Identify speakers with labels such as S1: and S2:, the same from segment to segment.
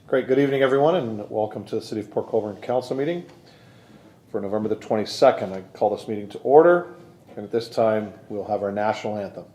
S1: Great. Good evening, everyone, and welcome to the City of Port Colborne Council meeting for November the 22nd. I call this meeting to order, and at this time, we'll have our national anthem.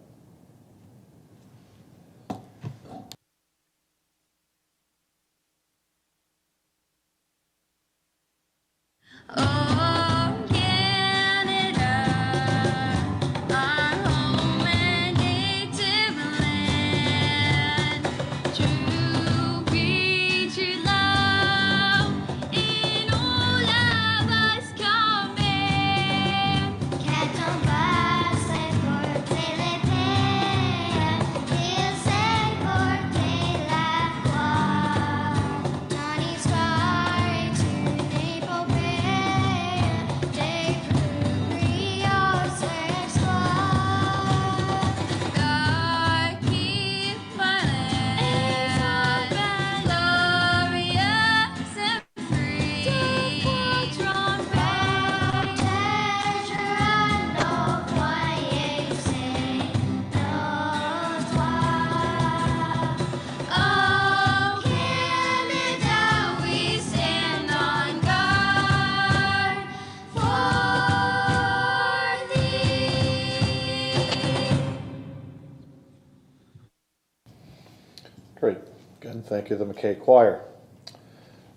S1: Great. Again, thank you to the McKay Choir.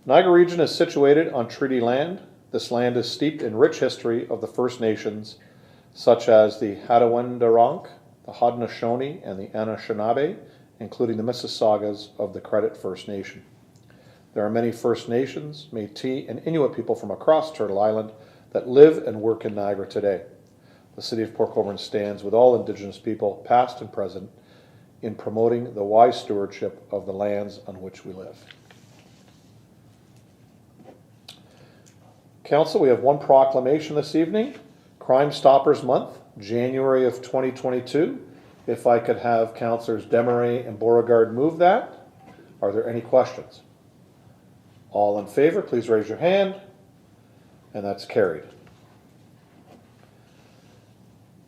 S1: Niagara region is situated on treaty land. This land is steeped in rich history of the First Nations, such as the Hattaway-Daronk, the Haudenosaunee, and the Anishinaabe, including the Mississaugas of the Credit First Nation. There are many First Nations, Métis, and Inuit people from across Turtle Island that live and work in Niagara today. The City of Port Colborne stands with all Indigenous people, past and present, in promoting the wise stewardship of the lands on which we live. Council, we have one proclamation this evening, Crime Stoppers Month, January of 2022. If I could have Councillors Desmarais and Beauregard move that. Are there any questions? All in favor, please raise your hand, and that's carried.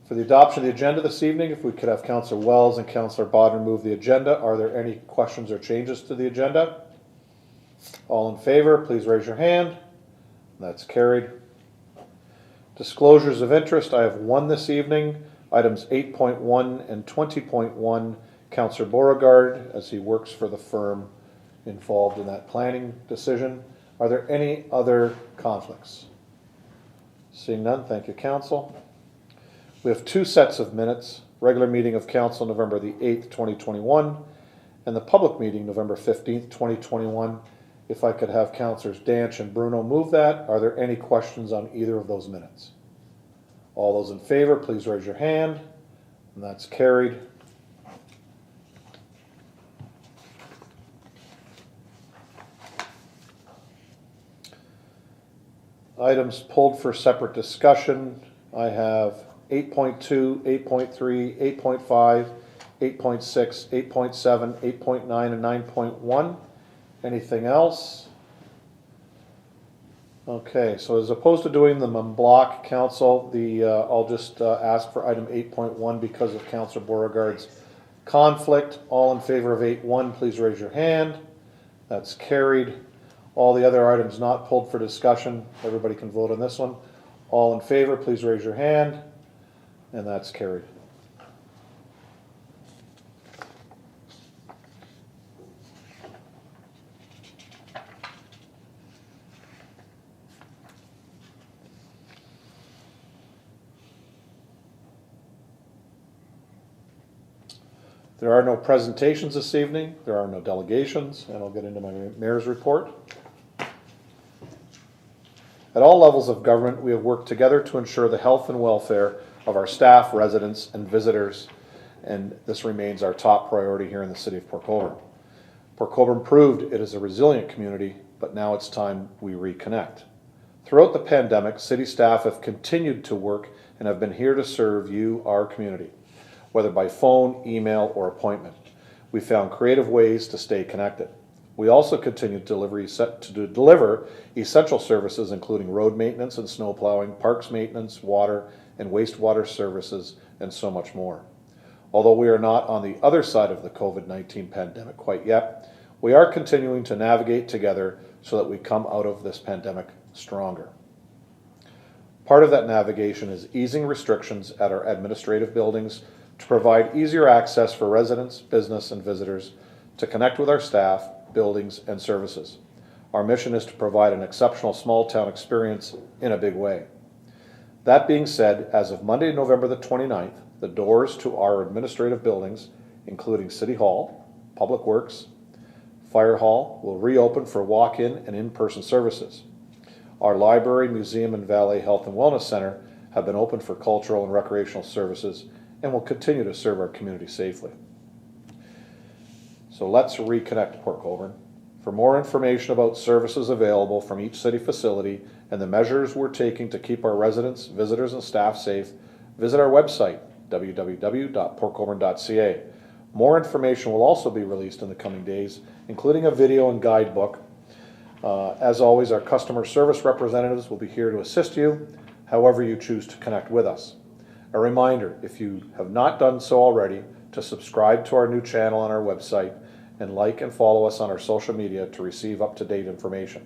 S1: For the adoption of the agenda this evening, if we could have Councillor Wells and Councillor Bodden move the agenda. Are there any questions or changes to the agenda? All in favor, please raise your hand. That's carried. Disclosures of interest, I have one this evening. Items 8.1 and 20.1, Councillor Beauregard, as he works for the firm involved in that planning decision. Are there any other conflicts? Seeing none, thank you, Council. We have two sets of minutes, regular meeting of Council November the 8th, 2021, and the public meeting November 15th, 2021. If I could have Councillors Danch and Bruno move that. Are there any questions on either of those minutes? All those in favor, please raise your hand, and that's carried. Items pulled for separate discussion. I have 8.2, 8.3, 8.5, 8.6, 8.7, 8.9, and 9.1. Anything else? Okay, so as opposed to doing them en bloc, Council, I'll just ask for item 8.1 because of Councillor Beauregard's conflict. All in favor of 8.1, please raise your hand. That's carried. All the other items not pulled for discussion, everybody can vote on this one. All in favor, please raise your hand. And that's carried. There are no presentations this evening. There are no delegations, and I'll get into my mayor's report. At all levels of government, we have worked together to ensure the health and welfare of our staff, residents, and visitors, and this remains our top priority here in the City of Port Colborne. Port Colborne proved it is a resilient community, but now it's time we reconnect. Throughout the pandemic, city staff have continued to work and have been here to serve you, our community, whether by phone, email, or appointment. We found creative ways to stay connected. We also continue to deliver essential services, including road maintenance and snow plowing, parks maintenance, water and wastewater services, and so much more. Although we are not on the other side of the COVID-19 pandemic quite yet, We are continuing to navigate together so that we come out of this pandemic stronger. Part of that navigation is easing restrictions at our administrative buildings to provide easier access for residents, business, and visitors to connect with our staff, buildings, and services. Our mission is to provide an exceptional small-town experience in a big way. That being said, as of Monday, November the 29th, the doors to our administrative buildings, including City Hall, Public Works, Fire Hall, will reopen for walk-in and in-person services. Our library, museum, and Valley Health and Wellness Center have been open for cultural and recreational services and will continue to serve our community safely. So let's reconnect Port Colborne. For more information about services available from each city facility and the measures we're taking to keep our residents, visitors, and staff safe, visit our website, www.portcolborne.ca. More information will also be released in the coming days, including a video and guidebook. As always, our customer service representatives will be here to assist you, however you choose to connect with us. A reminder, if you have not done so already, to subscribe to our new channel on our website and like and follow us on our social media to receive up-to-date information.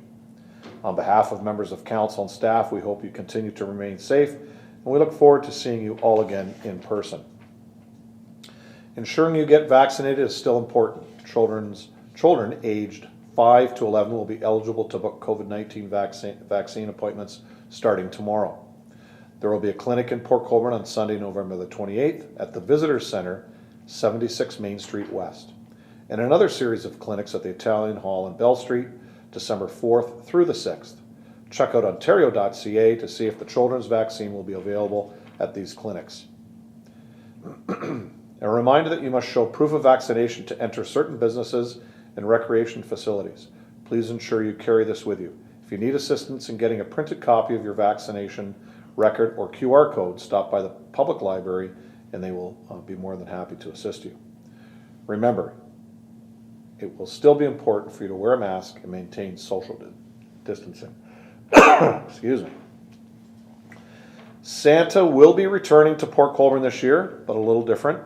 S1: On behalf of members of council and staff, we hope you continue to remain safe, and we look forward to seeing you all again in person. Ensuring you get vaccinated is still important. Children aged 5 to 11 will be eligible to book COVID-19 vaccine appointments starting tomorrow. There will be a clinic in Port Colborne on Sunday, November the 28th at the Visitors Center, 76 Main Street West, and another series of clinics at the Italian Hall in Bell Street, December 4th through the 6th. Check out ontario.ca to see if the children's vaccine will be available at these clinics. A reminder that you must show proof of vaccination to enter certain businesses and recreation facilities. Please ensure you carry this with you. If you need assistance in getting a printed copy of your vaccination record or QR code, stop by the public library and they will be more than happy to assist you. Remember, it will still be important for you to wear a mask and maintain social distancing. Excuse me. Santa will be returning to Port Colborne this year, but a little different,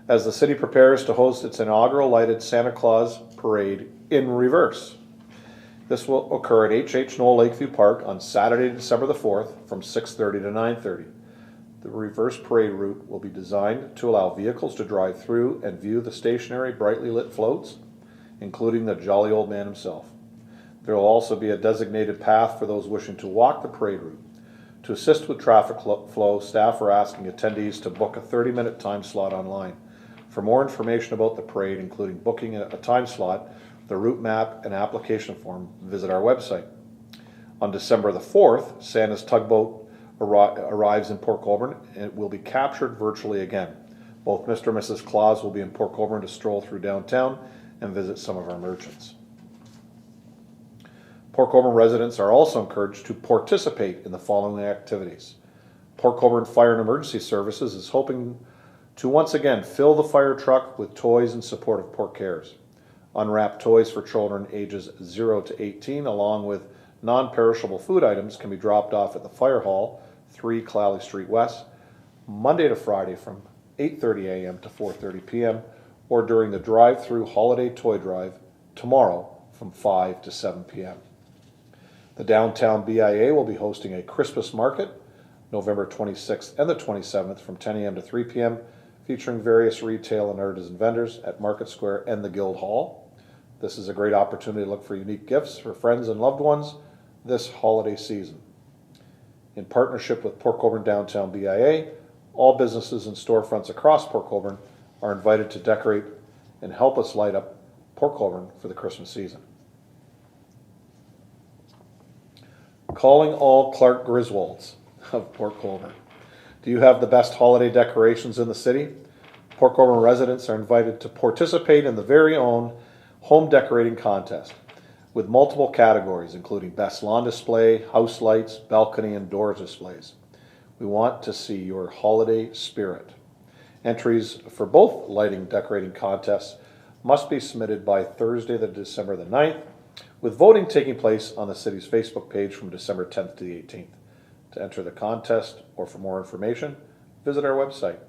S1: as the city prepares to host its inaugural lighted Santa Claus parade in reverse. This will occur at H.H. Knoll Lakeview Park on Saturday, December the 4th from 6:30 to 9:30. The reverse parade route will be designed to allow vehicles to drive through and view the stationary brightly lit floats, including the jolly old man himself. There will also be a designated path for those wishing to walk the parade route. To assist with traffic flow, staff are asking attendees to book a 30-minute time slot online. For more information about the parade, including booking a time slot, the route map, and application form, visit our website. On December the 4th, Santa's tugboat arrives in Port Colborne and it will be captured virtually again. Both Mr. and Mrs. Claus will be in Port Colborne to stroll through downtown and visit some of our merchants. Port Colborne residents are also encouraged to participate in the following activities. Port Colborne Fire and Emergency Services is hoping to once again fill the fire truck with toys in support of Port Cares. Unwrapped toys for children ages 0 to 18 along with non-perishable food items can be dropped off at the Fire Hall, 3 Clalley Street West, Monday to Friday from 8:30 a.m. to 4:30 p.m. or during the drive-through holiday toy drive tomorrow from 5 to 7 p.m. The downtown BIA will be hosting a Christmas market November 26th and the 27th from 10 a.m. to 3 p.m. featuring various retail and artisan vendors at Market Square and the Guild Hall. This is a great opportunity to look for unique gifts for friends and loved ones this holiday season. In partnership with Port Colborne Downtown BIA, all businesses and storefronts across Port Colborne are invited to decorate and help us light up Port Colborne for the Christmas season. Calling all Clark Griswolds of Port Colborne. Do you have the best holiday decorations in the city? Port Colborne residents are invited to participate in the very own home decorating contest with multiple categories including best lawn display, house lights, balcony, and doors displays. We want to see your holiday spirit. Entries for both lighting decorating contests must be submitted by Thursday, December the 9th, with voting taking place on the city's Facebook page from December 10th to the 18th. To enter the contest or for more information, visit our website.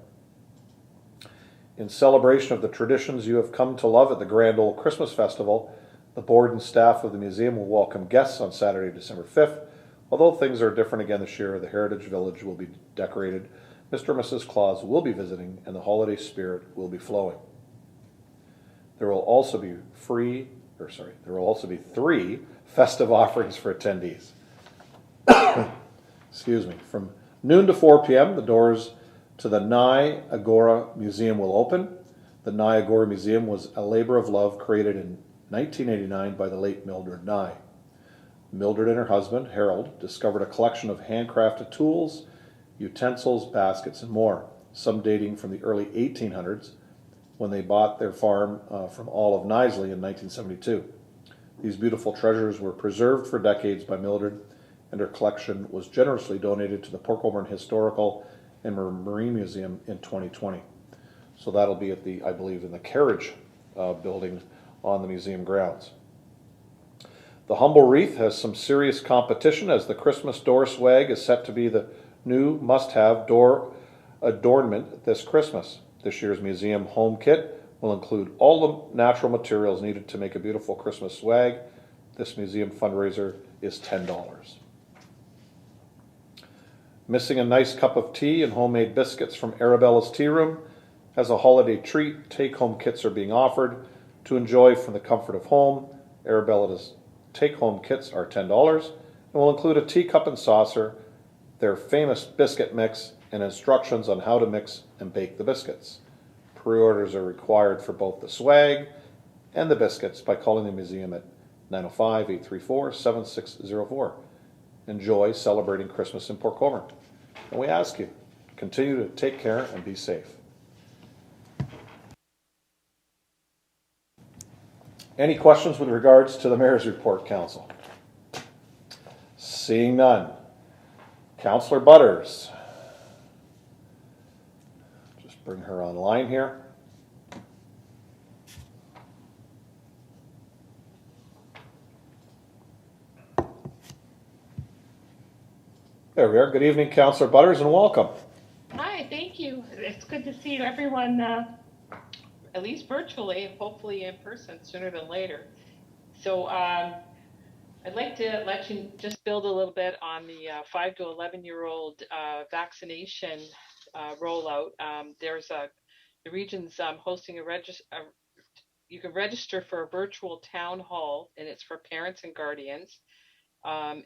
S1: In celebration of the traditions you have come to love at the Grand Old Christmas Festival, the board and staff of the museum will welcome guests on Saturday, December 5th. Although things are different again this year, the Heritage Village will be decorated, Mr. and Mrs. Claus will be visiting, and the holiday spirit will be flowing. There will also be three festive offerings for attendees. Excuse me. From noon to 4 p.m., the doors to the Nye Agora Museum will open. The Nye Agora Museum was a labor of love created in 1989 by the late Mildred Nye. Mildred and her husband, Harold, discovered a collection of handcrafted tools, utensils, baskets, and more, some dating from the early 1800s when they bought their farm from all of Knisley in 1972. These beautiful treasures were preserved for decades by Mildred, and her collection was generously donated to the Port Colborne Historical and Marine Museum in 2020. So that'll be at I believe, in the carriage building on the museum grounds. The Humble Wreath has some serious competition as the Christmas door swag is set to be the new must-have door adornment this Christmas. This year's museum home kit will include all the natural materials needed to make a beautiful Christmas swag. This museum fundraiser is $10. Missing a nice cup of tea and homemade biscuits from Arabella's Tea Room? As a holiday treat, take-home kits are being offered to enjoy from the comfort of home. Arabella's take-home kits are $10 and will include a teacup and saucer, their famous biscuit mix, and instructions on how to mix and bake the biscuits. Pre-orders are required for both the swag and the biscuits by calling the museum at 905-834-7604. Enjoy celebrating Christmas in Port Colborne. And we ask you, continue to take care and be safe. Any questions with regards to the Mayor's Report, Council? Seeing none. Councillor Butters. Just bring her online here. There we are. Good evening, Councillor Butters, and welcome.
S2: Hi, thank you. It's good to see everyone, at least virtually, hopefully in person sooner than later. So I'd like to let you just build a little bit on the 5 to 11-year-old vaccination rollout. The region's hosting you can register for a virtual town hall, and it's for parents and guardians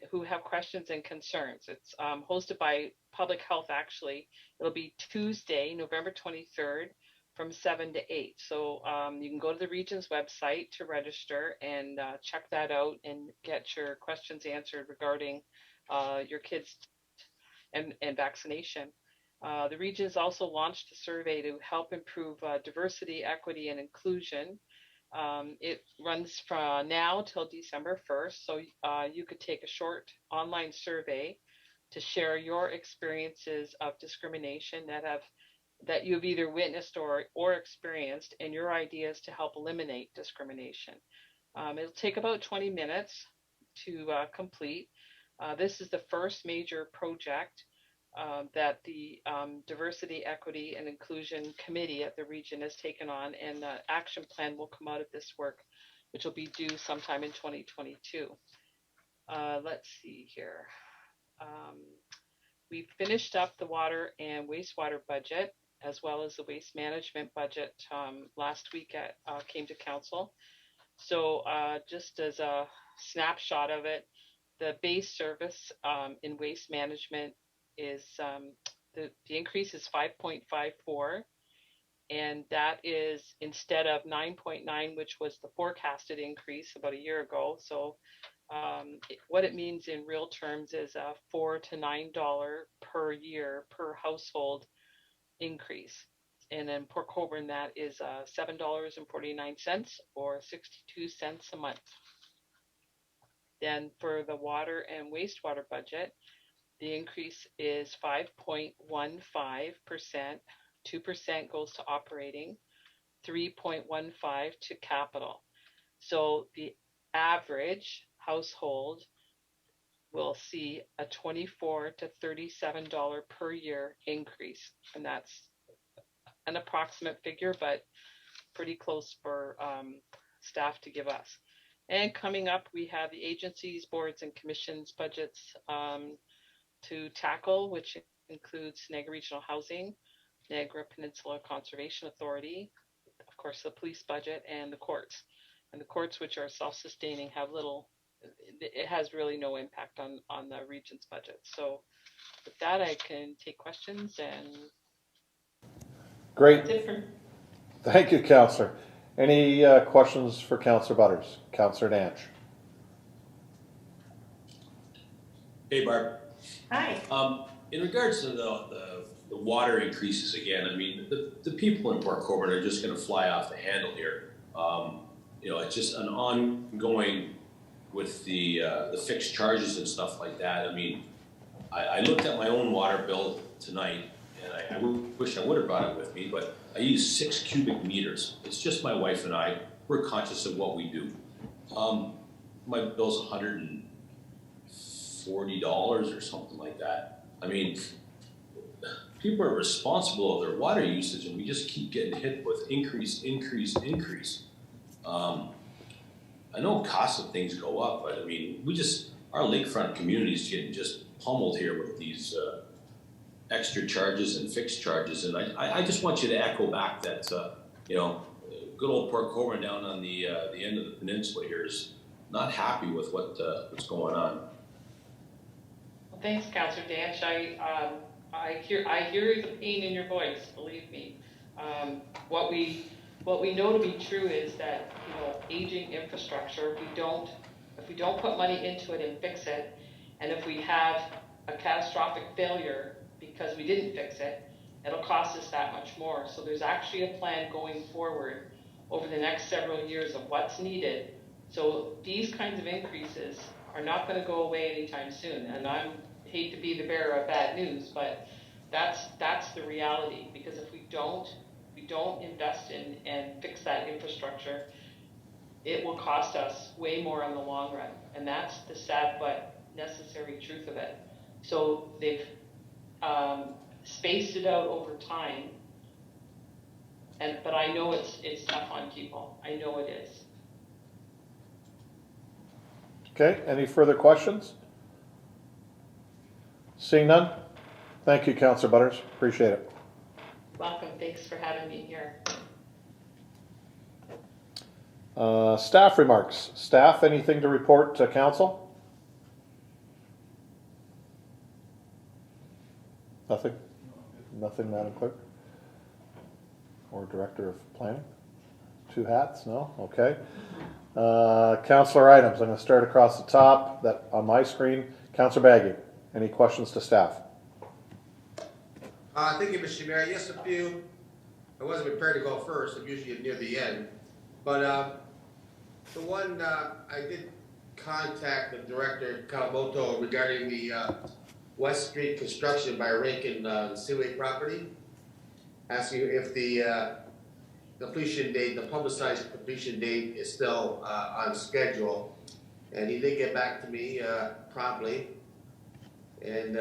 S2: who have questions and concerns. It's hosted by Public Health, actually. It'll be Tuesday, November 23rd from 7 to 8. So you can go to the region's website to register and check that out and get your questions answered regarding your kids and vaccination. The region has also launched a survey to help improve diversity, equity, and inclusion. It runs from now till December 1st, so you could take a short online survey to share your experiences of discrimination that you've either witnessed or experienced, and your ideas to help eliminate discrimination. It'll take about 20 minutes to complete. This is the first major project that the Diversity, Equity, and Inclusion Committee at the region has taken on, and the action plan will come out of this work, which will be due sometime in 2022. Let's see here. We finished up the water and wastewater budget, as well as the waste management budget last week came to council. So just as a snapshot of it, the base service in waste management is the increase is 5.54, and that is instead of 9.9, which was the forecasted increase about a year ago. So what it means in real terms is a $4 to $9 per year per household increase. And in Port Colborne, that is $7.49 or 62 cents a month. Then for the water and wastewater budget, the increase is 5.15%, 2% goes to operating, 3.15% to capital. So the average household will see a $24 to $37 per year increase, and that's an approximate figure, but pretty close for staff to give us. And coming up, we have the agencies, boards, and commissions budgets to tackle, which includes Niagara Regional Housing, Niagara Peninsula Conservation Authority, of course, the police budget, and the courts. And the courts, which are self-sustaining, have little, it has really no impact on the region's budget. So with that, I can take questions, and
S1: Great.
S2: that's it for.
S1: Thank you, Councillor. Any questions for Councillor Butters? Councillor Danch.
S3: Hey, Barb.
S2: Hi.
S3: In regards to the water increases again, I mean, the people in Port Colborne are just going to fly off the handle here. It's just an ongoing with the fixed charges and stuff like that. I mean, I looked at my own water bill tonight, and I wish I would have brought it with me, but I use 6 cubic meters. It's just my wife and I. We're conscious of what we do. My bill's $140 or something like that. I mean, people are responsible of their water usage, and we just keep getting hit with increase. I know costs of things go up, but I mean, our lakefront community is getting just pummeled here with these extra charges and fixed charges, and I just want you to echo back that good old Port Colborne down on the end of the peninsula here is not happy with what's going on.
S2: Well, thanks, Councillor Danch. I hear the pain in your voice. Believe me. What we know to be true is that aging infrastructure. If we don't put money into it and fix it, and if we have a catastrophic failure because we didn't fix it, it'll cost us that much more. So there's actually a plan going forward over the next several years of what's needed. So these kinds of increases are not going to go away anytime soon. And I hate to be the bearer of bad news, but that's the reality. Because if we don't invest in and fix that infrastructure, it will cost us way more in the long run. And that's the sad but necessary truth of it. So they've spaced it out over time, but I know it's tough on people. I know it is.
S1: Okay, any further questions? Seeing none? Thank you, Councillor Butters. Appreciate it.
S2: Welcome. Thanks for having me here.
S1: Staff remarks. Staff, anything to report to council? Nothing? Nothing, Madam Clerk? Or Director of Planning? 2 hats? No? Okay. Councillor items. I'm going to start across the top that on my screen. Councillor Baggy, any questions to staff?
S4: Thank you, Mr. Mayor. Yes, a few. I wasn't prepared to go first. I'm usually near the end. But the one, I did contact the director, Kawamoto, regarding the West Street construction by Rankin Seaway property, asking if the completion date, the publicized completion date is still on schedule. And he did get back to me promptly. And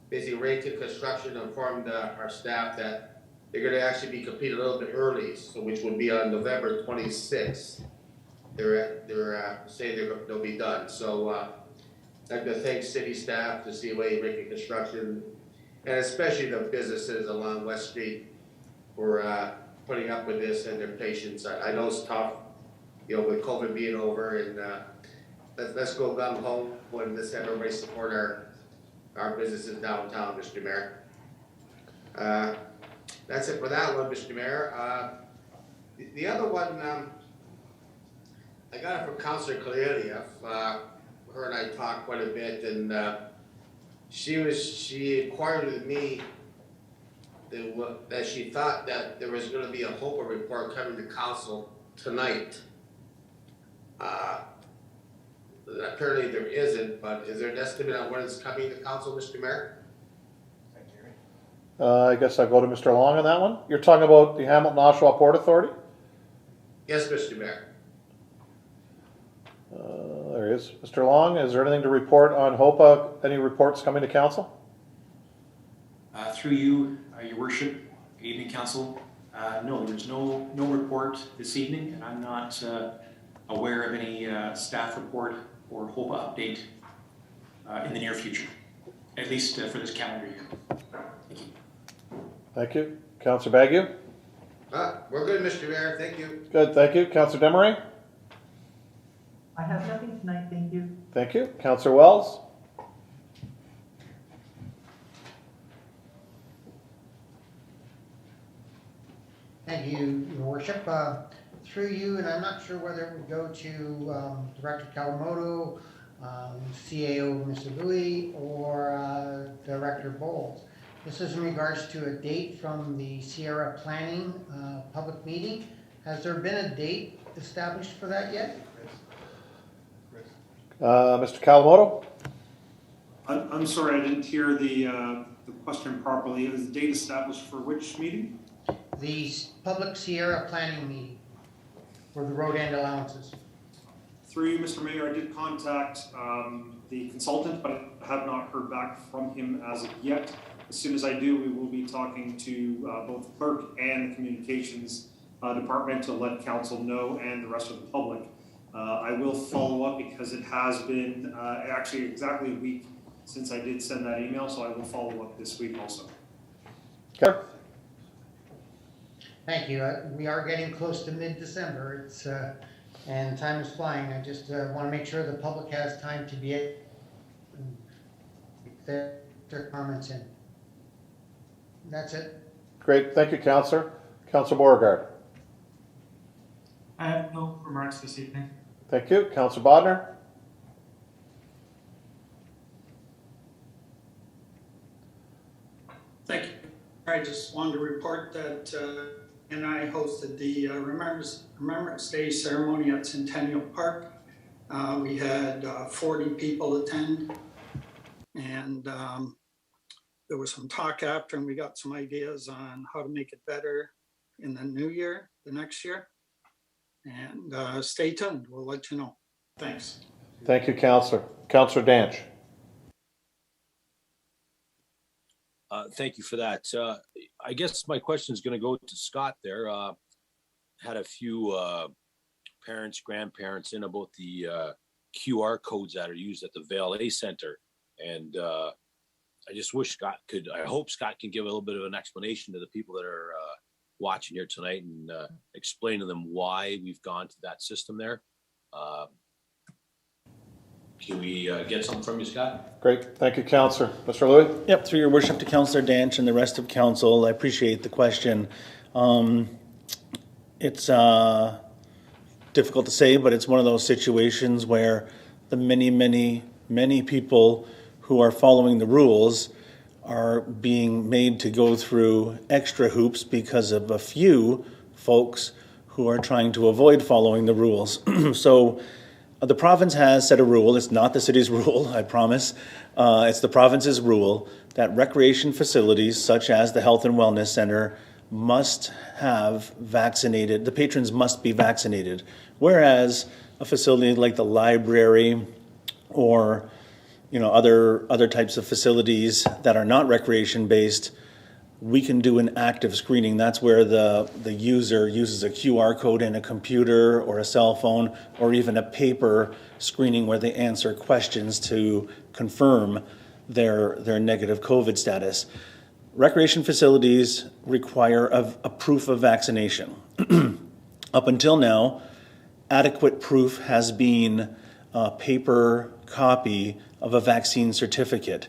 S4: basically Rankin Construction informed our staff that they're going to actually be completed a little bit early, so which would be on November 26th. They're saying they'll be done. So I'd like to thank city staff, the COA, Rankin Construction, and especially the businesses along West Street for putting up with this and their patience. I know it's tough, with COVID being over, and let's go gung ho and let's have everybody support our businesses downtown, Mr. Mayor. That's it for that one, Mr. Mayor. The other one, I got it from Councillor Kaliliev. Her and I talked quite a bit, and she inquired with me that she thought that there was going to be a HOPA report coming to council tonight. Apparently there isn't, but is there an estimate on when it's coming to council, Mr. Mayor?
S1: I guess I'll go to Mr. Long on that one. You're talking about the Hamilton-Oshawa Port Authority?
S4: Yes, Mr. Mayor.
S1: There he is. Mr. Long, is there anything to report on HOPA? Any reports coming to council?
S5: Through you, your worship, Evening, Council. No, there's no report this evening, and I'm not aware of any staff report or HOPA update in the near future, at least for this calendar year. Thank you.
S1: Thank you. Councillor Bagu?
S4: We're good, Mr. Mayor, thank you.
S1: Good, thank you. Councillor Demery?
S6: I have nothing tonight, thank you.
S1: Thank you. Councillor Wells?
S7: Thank you, Your Worship. Through you, and I'm not sure whether it would go to Director Kawamoto, CAO Mr. Louis, or Director Bowles. This is in regards to a date from the Sierra Planning public meeting. Has there been a date established for that yet?
S1: Mr. Kawamoto?
S8: I'm sorry, I didn't hear the question properly. Is the date established for which meeting?
S7: The public Sierra Planning meeting for the road end allowances.
S8: Through you, Mr. Mayor, I did contact the consultant, but I have not heard back from him as of yet. As soon as I do, we will be talking to both the clerk and the communications department to let council know and the rest of the public. I will follow up because it has been actually exactly a week since I did send that email, so I will follow up this week also.
S1: Okay.
S7: Thank you. We are getting close to mid-December. It's and time is flying. I just want to make sure the public has time to be able to get their comments in. That's it.
S1: Great, thank you, Councillor. Councillor Beauregard?
S6: I have no remarks this evening.
S1: Thank you. Councillor Bodnar?
S9: Thank you. I just wanted to report that and I hosted the Remembrance Day ceremony at Centennial Park. We had 40 people attend, and there was some talk after, and we got some ideas on how to make it better in the new year, the next year. And stay tuned. We'll let you know. Thanks.
S1: Thank you, Councillor. Councillor Danch?
S3: Thank you for that. I guess my question is going to go to Scott there. Had a few parents, grandparents in about the QR codes that are used at the Valet Center. And I just wish I hope Scott can give a little bit of an explanation to the people that are watching here tonight and explain to them why we've gone to that system there. Can we get something from you, Scott?
S1: Great, thank you, Councillor. Mr. Louis?
S10: Yep, through your worship to Councillor Danch and the rest of council, I appreciate the question. It's difficult to say, but it's one of those situations where the many people who are following the rules are being made to go through extra hoops because of a few folks who are trying to avoid following the rules. So the province has set a rule. It's not the city's rule, I promise. It's the province's rule that recreation facilities such as the Health and Wellness Center must have vaccinated, the patrons must be vaccinated. Whereas a facility like the library or other types of facilities that are not recreation based, we can do an active screening. That's where the user uses a QR code in a computer or a cell phone or even a paper screening where they answer questions to confirm their negative COVID status. Recreation facilities require a proof of vaccination. Up until now, adequate proof has been a paper copy of a vaccine certificate.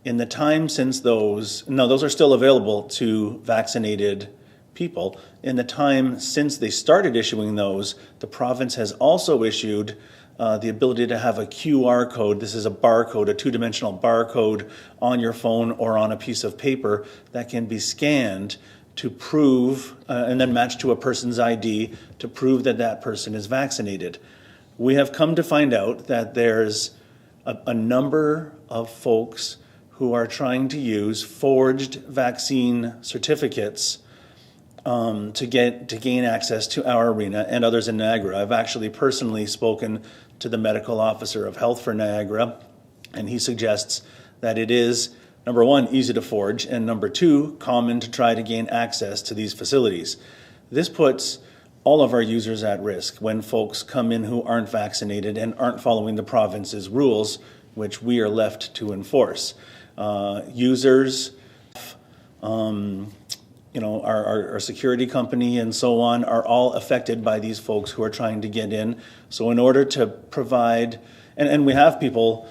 S10: In the time since those are still available to vaccinated people. In the time since they started issuing those, the province has also issued the ability to have a QR code. This is a barcode, a two-dimensional barcode on your phone or on a piece of paper that can be scanned to prove and then matched to a person's ID to prove that that person is vaccinated. We have come to find out that there's a number of folks who are trying to use forged vaccine certificates to gain access to our arena and others in Niagara. I've actually personally spoken to the medical officer of health for Niagara, and he suggests that it is number one, easy to forge, and number two, common to try to gain access to these facilities. This puts all of our users at risk when folks come in who aren't vaccinated and aren't following the province's rules, which we are left to enforce. Users, our security company and so on are all affected by these folks who are trying to get in. So in order to provide, and we have people,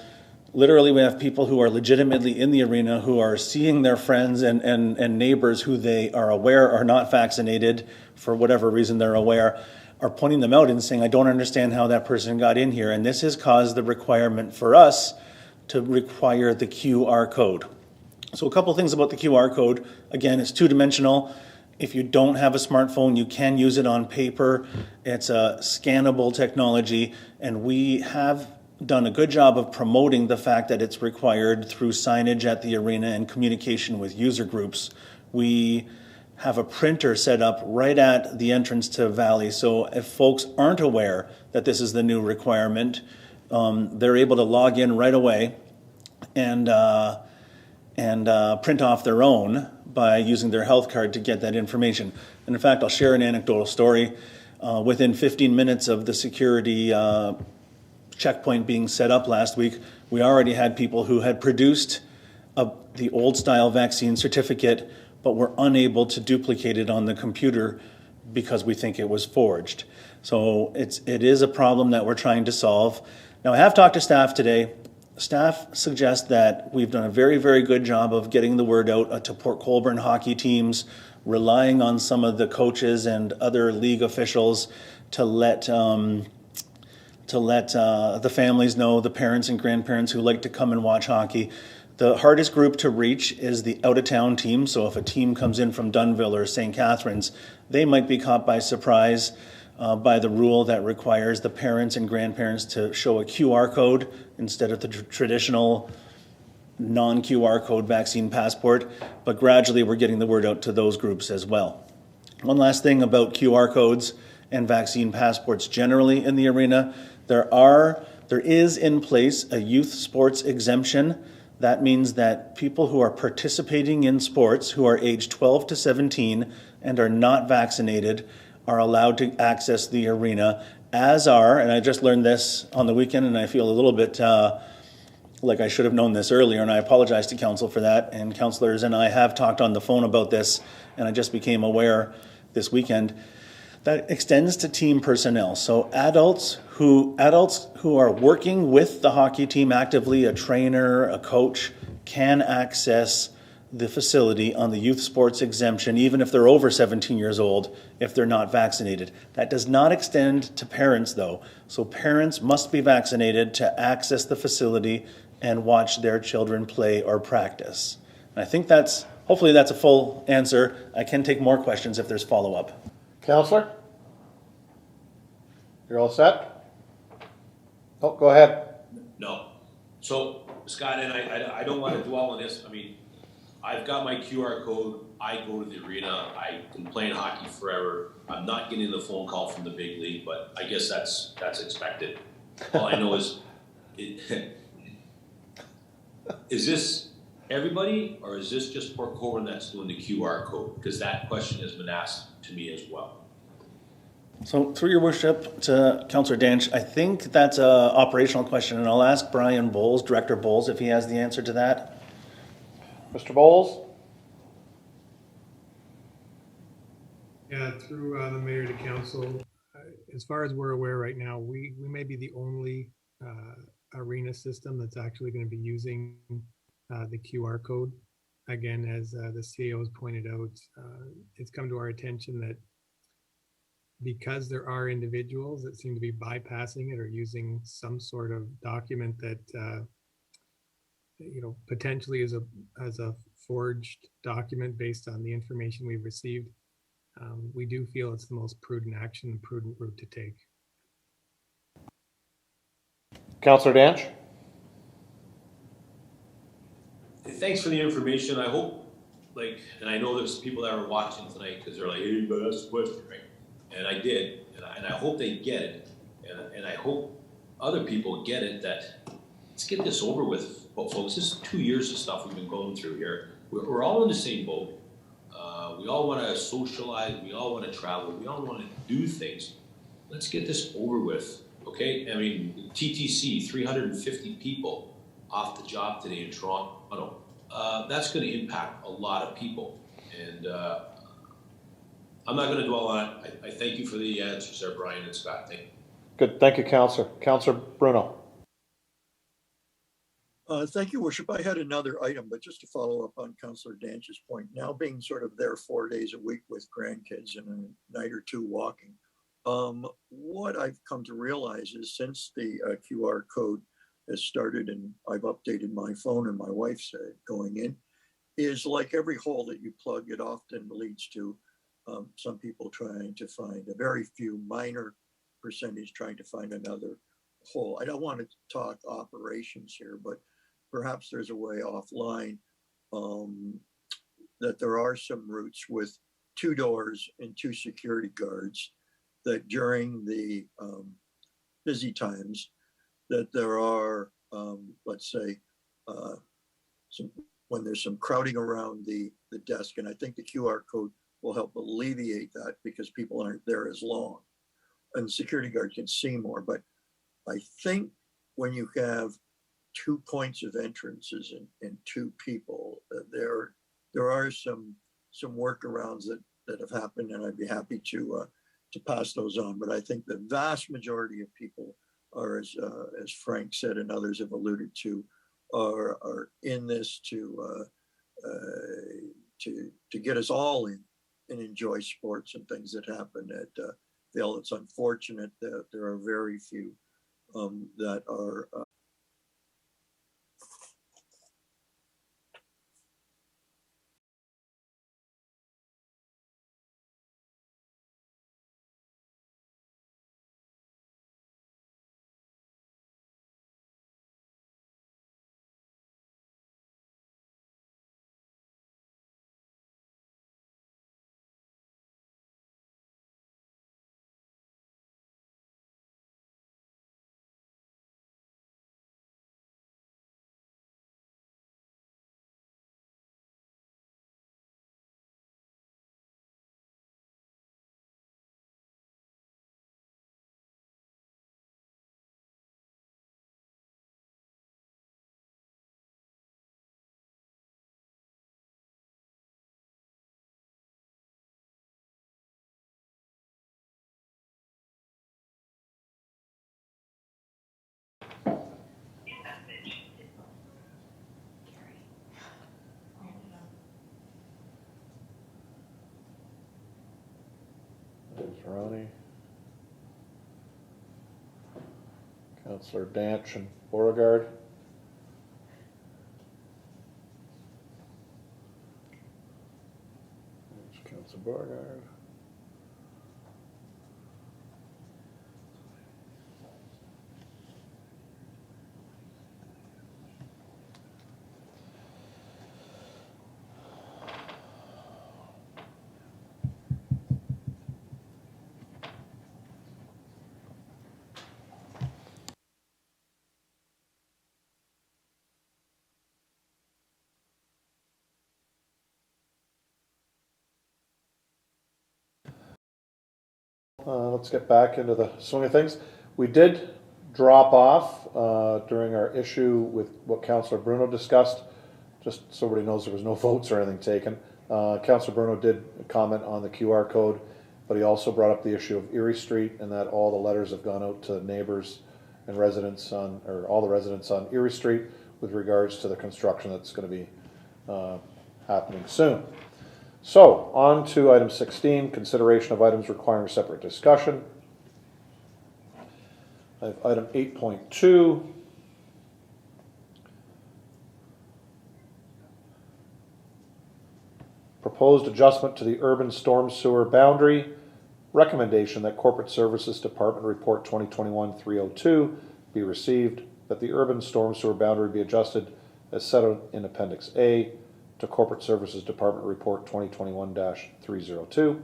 S10: literally we have people who are legitimately in the arena who are seeing their friends and neighbors who they are aware are not vaccinated for whatever reason they're aware, are pointing them out and saying, I don't understand how that person got in here. And this has caused the requirement for us to require the QR code. So a couple things about the QR code. Again, it's two-dimensional. If you don't have a smartphone, you can use it on paper. It's a scannable technology, and we have done a good job of promoting the fact that it's required through signage at the arena and communication with user groups. We have a printer set up right at the entrance to Valley, so if folks aren't aware that this is the new requirement, they're able to log in right away and print off their own by using their health card to get that information. And in fact, I'll share an anecdotal story. Within 15 minutes of the security checkpoint being set up last week, we already had people who had produced the old style vaccine certificate, but were unable to duplicate it on the computer because we think it was forged. So it is a problem that we're trying to solve. Now, I have talked to staff today. Staff suggests that we've done a very, very good job of getting the word out to Port Colborne hockey teams, relying on some of the coaches and other league officials to let the families know, the parents and grandparents who like to come and watch hockey. The hardest group to reach is the out-of-town team. So if a team comes in from Dunnville or St. Catharines, they might be caught by surprise by the rule that requires the parents and grandparents to show a QR code instead of the traditional non-QR code vaccine passport. But gradually we're getting the word out to those groups as well. One last thing about QR codes and vaccine passports generally in the arena. There is in place a youth sports exemption. That means that people who are participating in sports who are age 12 to 17 and are not vaccinated are allowed to access the arena, as are, and I just learned this on the weekend and I feel a little bit like I should have known this earlier, and I apologize to council for that, and councillors and I have talked on the phone about this, and I just became aware this weekend. That extends to team personnel. So adults who are working with the hockey team actively, a trainer, a coach, can access the facility on the youth sports exemption, even if they're over 17 years old, if they're not vaccinated. That does not extend to parents, though. So parents must be vaccinated to access the facility and watch their children play or practice. And I think hopefully that's a full answer. I can take more questions if there's follow-up.
S1: Counselor? You're all set? Oh, go ahead.
S3: No. So, Scott, and I don't want to dwell on this. I mean, I've got my QR code. I go to the arena. I can play in hockey forever. I'm not getting the phone call from the big league, but I guess that's expected. All I know is, is this everybody, or is this just Port Colborne that's doing the QR code? Because that question has been asked to me as well.
S10: So through your worship to Councillor Danch, I think that's an operational question, and I'll ask Brian Bowles, Director Bowles, if he has the answer to that.
S1: Mr. Bowles?
S11: Yeah, through the mayor to council, as far as we're aware right now, we may be the only arena system that's actually going to be using the QR code. Again, as the CAO has pointed out, it's come to our attention that because there are individuals that seem to be bypassing it or using some sort of document that potentially is a forged document based on the information we've received, we do feel it's the most prudent action and prudent route to take.
S1: Councillor Danch?
S3: Thanks for the information. I hope, and I know there's people that are watching tonight because they're like, hey, but that's the question, right? And I did, and I hope they get it, and I hope other people get it, that let's get this over with, folks. This is 2 years of stuff we've been going through here. We're all in the same boat. We all want to socialize. We all want to travel. We all want to do things. Let's get this over with, okay? I mean, TTC, 350 people off the job today in Toronto. That's going to impact a lot of people. And I'm not going to dwell on it. I thank you for the answers there, Brian and Scott. Thank you.
S1: Good, thank you, Councillor. Councillor Bruno.
S12: Thank you, Worship. I had another item, but just to follow up on Councillor Danch's point, now being sort of there 4 days a week with grandkids and a night or two walking, what I've come to realize is since the QR code has started and I've updated my phone and my wife's going in, is like every hole that you plug, it often leads to some people trying to find, a very few minor percentage trying to find another hole. I don't want to talk operations here, but perhaps there's a way offline that there are some routes with 2 doors and 2 security guards that during the busy times that there are, let's say, when there's some crowding around the desk, and I think the QR code will help alleviate that because people aren't there as long and the security guard can see more. But I think when you have 2 points of entrances and 2 people, there are some workarounds that have happened, and I'd be happy to pass those on. But I think the vast majority of people are, as Frank said and others have alluded to, are in this to get us all in and enjoy sports and things that happen at Vail. It's unfortunate that there are very few that are
S1: There's Ronnie. Councillor Danch and Beauregard. There's Councillor Beauregard. Let's get back into the swing of things. We did drop off during our issue with what Councillor Bruno discussed. Just so everybody knows, there was no votes or anything taken. Councillor Bruno did comment on the QR code, but he also brought up the issue of Erie Street and that all the letters have gone out to neighbors and residents on, or all the residents on Erie Street with regards to the construction that's going to be happening soon. So, on to item 16, consideration of items requiring separate discussion. I have item 8.2. Proposed adjustment to the urban storm sewer boundary. Recommendation that Corporate Services Department Report 2021-302 be received, that the urban storm sewer boundary be adjusted as set out in Appendix A to Corporate Services Department Report 2021-302,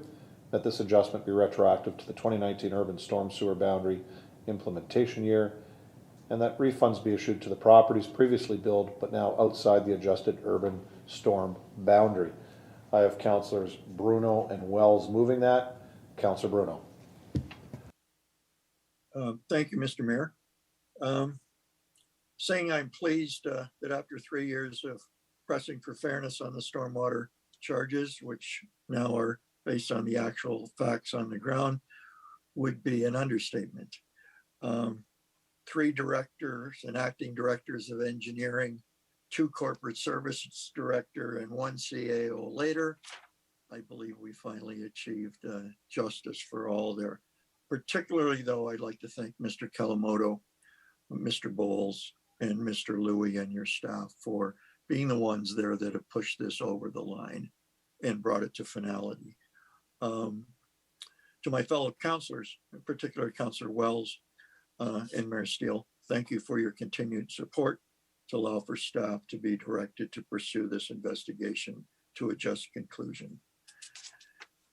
S1: that this adjustment be retroactive to the 2019 urban storm sewer boundary implementation year, and that refunds be issued to the properties previously billed but now outside the adjusted urban storm boundary. I have Councilors Bruno and Wells moving that. Councilor Bruno.
S12: Thank you, Mr. Mayor. Saying I'm pleased that after 3 years of pressing for fairness on the stormwater charges, which now are based on the actual facts on the ground, would be an understatement. 3 directors and acting directors of engineering, 2 corporate services director, and 1 CAO later, I believe we finally achieved justice for all there. Particularly though, I'd like to thank Mr. Kawamoto, Mr. Bowles, and Mr. Louie and your staff for being the ones there that have pushed this over the line and brought it to finality. To my fellow councilors, in particular Councilor Wells and Mayor Steele, thank you for your continued support to allow for staff to be directed to pursue this investigation to a just conclusion.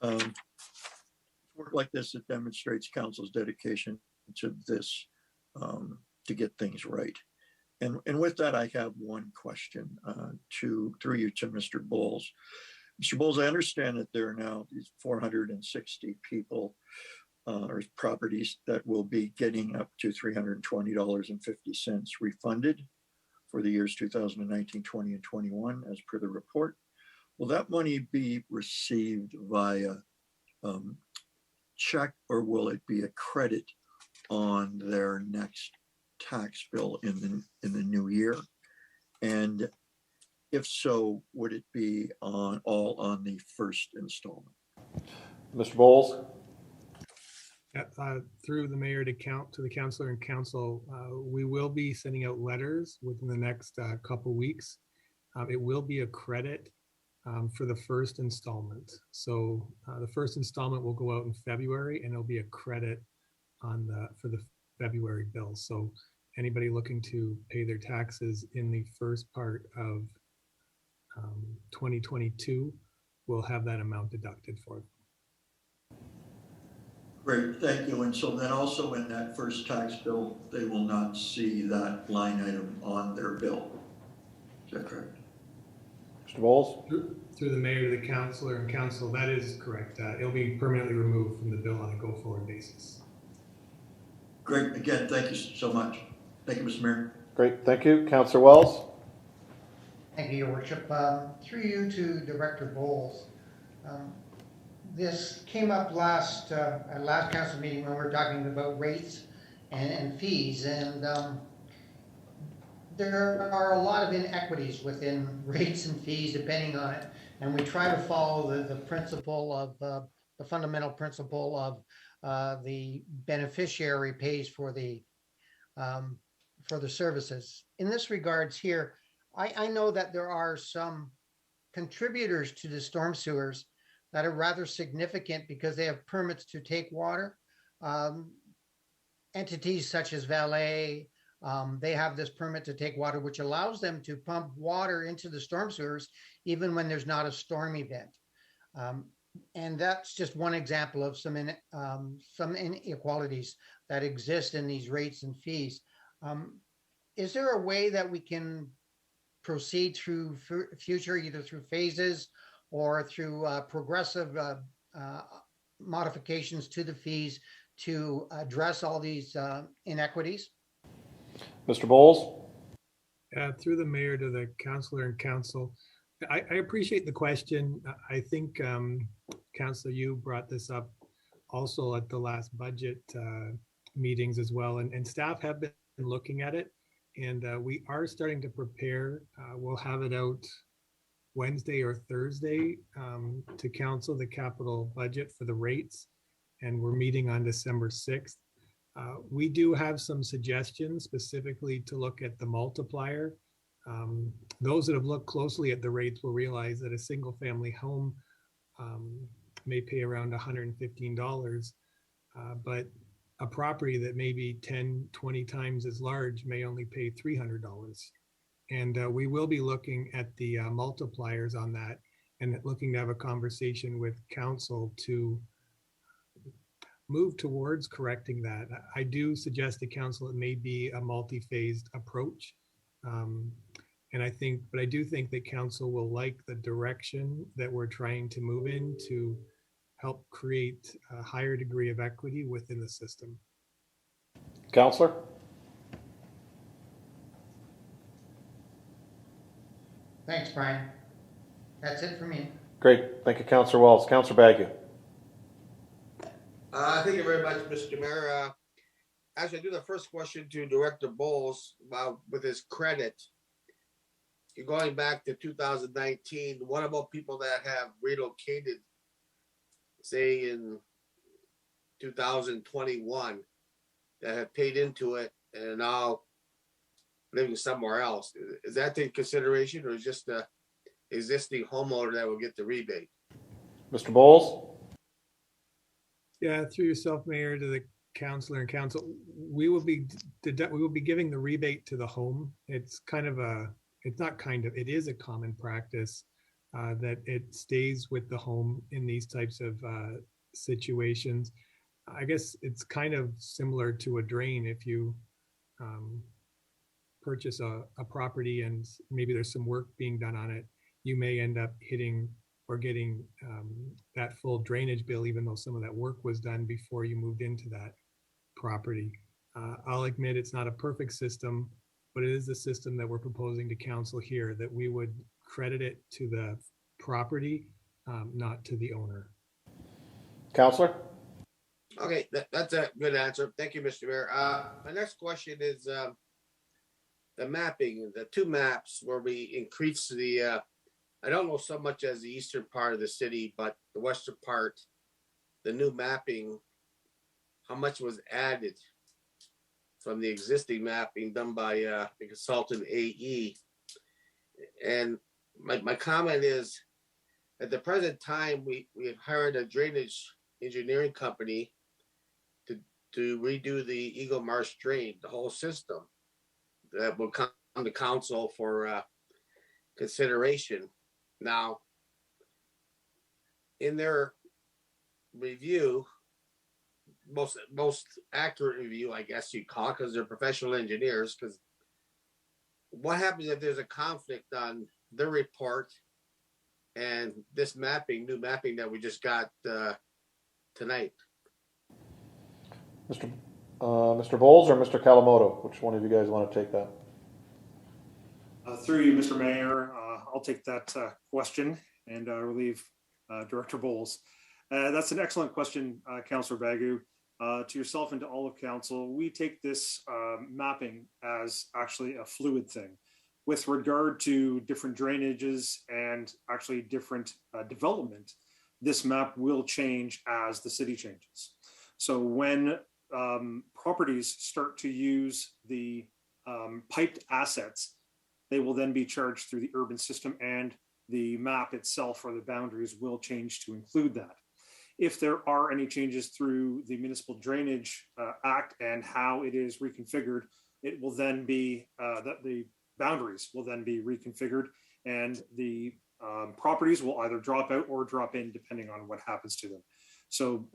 S12: Work like this, it demonstrates council's dedication to this, to get things right. And with that, I have one question through you to Mr. Bowles. Mr. Bowles, I understand that there are now these 460 people or properties that will be getting up to $320.50 refunded for the years 2019, 20, and 21, as per the report. Will that money be received via check, or will it be a credit on their next tax bill in the new year? And if so, would it be all on the first installment?
S1: Mr. Bowles?
S11: Through the mayor to the councilor and council, we will be sending out letters within the next couple weeks. It will be a credit for the first installment. So the first installment will go out in February, and it'll be a credit for the February bill. So anybody looking to pay their taxes in the first part of 2022 will have that amount deducted for them.
S12: Great, thank you. And so then also in that first tax bill, they will not see that line item on their bill. Is that correct?
S1: Mr. Bowles?
S11: Through the mayor to the councilor and council, that is correct. It'll be permanently removed from the bill on a go-forward basis.
S12: Great. Again, thank you so much. Thank you, Mr. Mayor.
S1: Great, thank you. Councilor Wells?
S7: Thank you, Your Worship. Through you to Director Bowles. This came up at last council meeting when we were talking about rates and fees, and there are a lot of inequities within rates and fees depending on it, and we try to follow the principle of the fundamental principle of the beneficiary pays for the services. In this regards here, I know that there are some contributors to the storm sewers that are rather significant because they have permits to take water. Entities such as Valet, they have this permit to take water, which allows them to pump water into the storm sewers even when there's not a storm event. And that's just one example of some inequalities that exist in these rates and fees. Is there a way that we can proceed through future, either through phases or through progressive modifications to the fees to address all these inequities?
S1: Mr. Bowles?
S11: Through the mayor to the councilor and council, I appreciate the question. I think, Councilor, you brought this up also at the last budget meetings as well, and staff have been looking at it, and we are starting to prepare. We'll have it out Wednesday or Thursday to council, the capital budget for the rates, and we're meeting on December 6th. We do have some suggestions specifically to look at the multiplier. Those that have looked closely at the rates will realize that a single family home may pay around $115, but a property that may be 10, 20 times as large may only pay $300. And we will be looking at the multipliers on that and looking to have a conversation with council to move towards correcting that. I do suggest to council it may be a multi-phased approach. And I do think that council will like the direction that we're trying to move in to help create a higher degree of equity within the system.
S1: Counselor?
S7: Thanks, Brian. That's it for me.
S1: Great. Thank you, Counselor Wells. Counselor Bagu?
S4: Thank you very much, Mr. Mayor. Actually, I do the first question to Director Bowles with his credit. You're going back to 2019. What about people that have relocated, say in 2021, that have paid into it and are now living somewhere else? Is that taken consideration, or is just the existing homeowner that will get the rebate?
S1: Mr. Bowles?
S11: Yeah, through yourself, Mayor, to the counselor and council, we will be giving the rebate to the home. It is a common practice that it stays with the home in these types of situations. I guess it's kind of similar to a drain. If you purchase a property and maybe there's some work being done on it, you may end up hitting or getting that full drainage bill, even though some of that work was done before you moved into that property. I'll admit it's not a perfect system, but it is the system that we're proposing to council here, that we would credit it to the property, not to the owner.
S1: Counselor?
S4: Okay, that's a good answer. Thank you, Mr. Mayor. My next question is the mapping, the two maps where we increase the, I don't know so much as the eastern part of the city, but the western part, the new mapping, how much was added from the existing mapping done by the consultant AE. And my comment is, at the present time, we have hired a drainage engineering company to redo the Eagle Marsh drain, the whole system. That will come to council for consideration. Now, in their review, most accurate review, I guess you call it, because they're professional engineers, because what happens if there's a conflict on their report and this new mapping that we just got tonight?
S1: Mr. Bowles or Mr. Kalamoto? Which one of you guys want to take that?
S8: Through you, Mr. Mayor, I'll take that question and relieve Director Bowles. That's an excellent question, Councillor Bagu. To yourself and to all of council, we take this mapping as actually a fluid thing. With regard to different drainages and actually different development, this map will change as the city changes. So when properties start to use the piped assets, they will then be charged through the urban system, and the map itself or the boundaries will change to include that. If there are any changes through the Municipal Drainage Act and how it is reconfigured, it will then be that the boundaries will then be reconfigured, and the properties will either drop out or drop in depending on what happens to them. So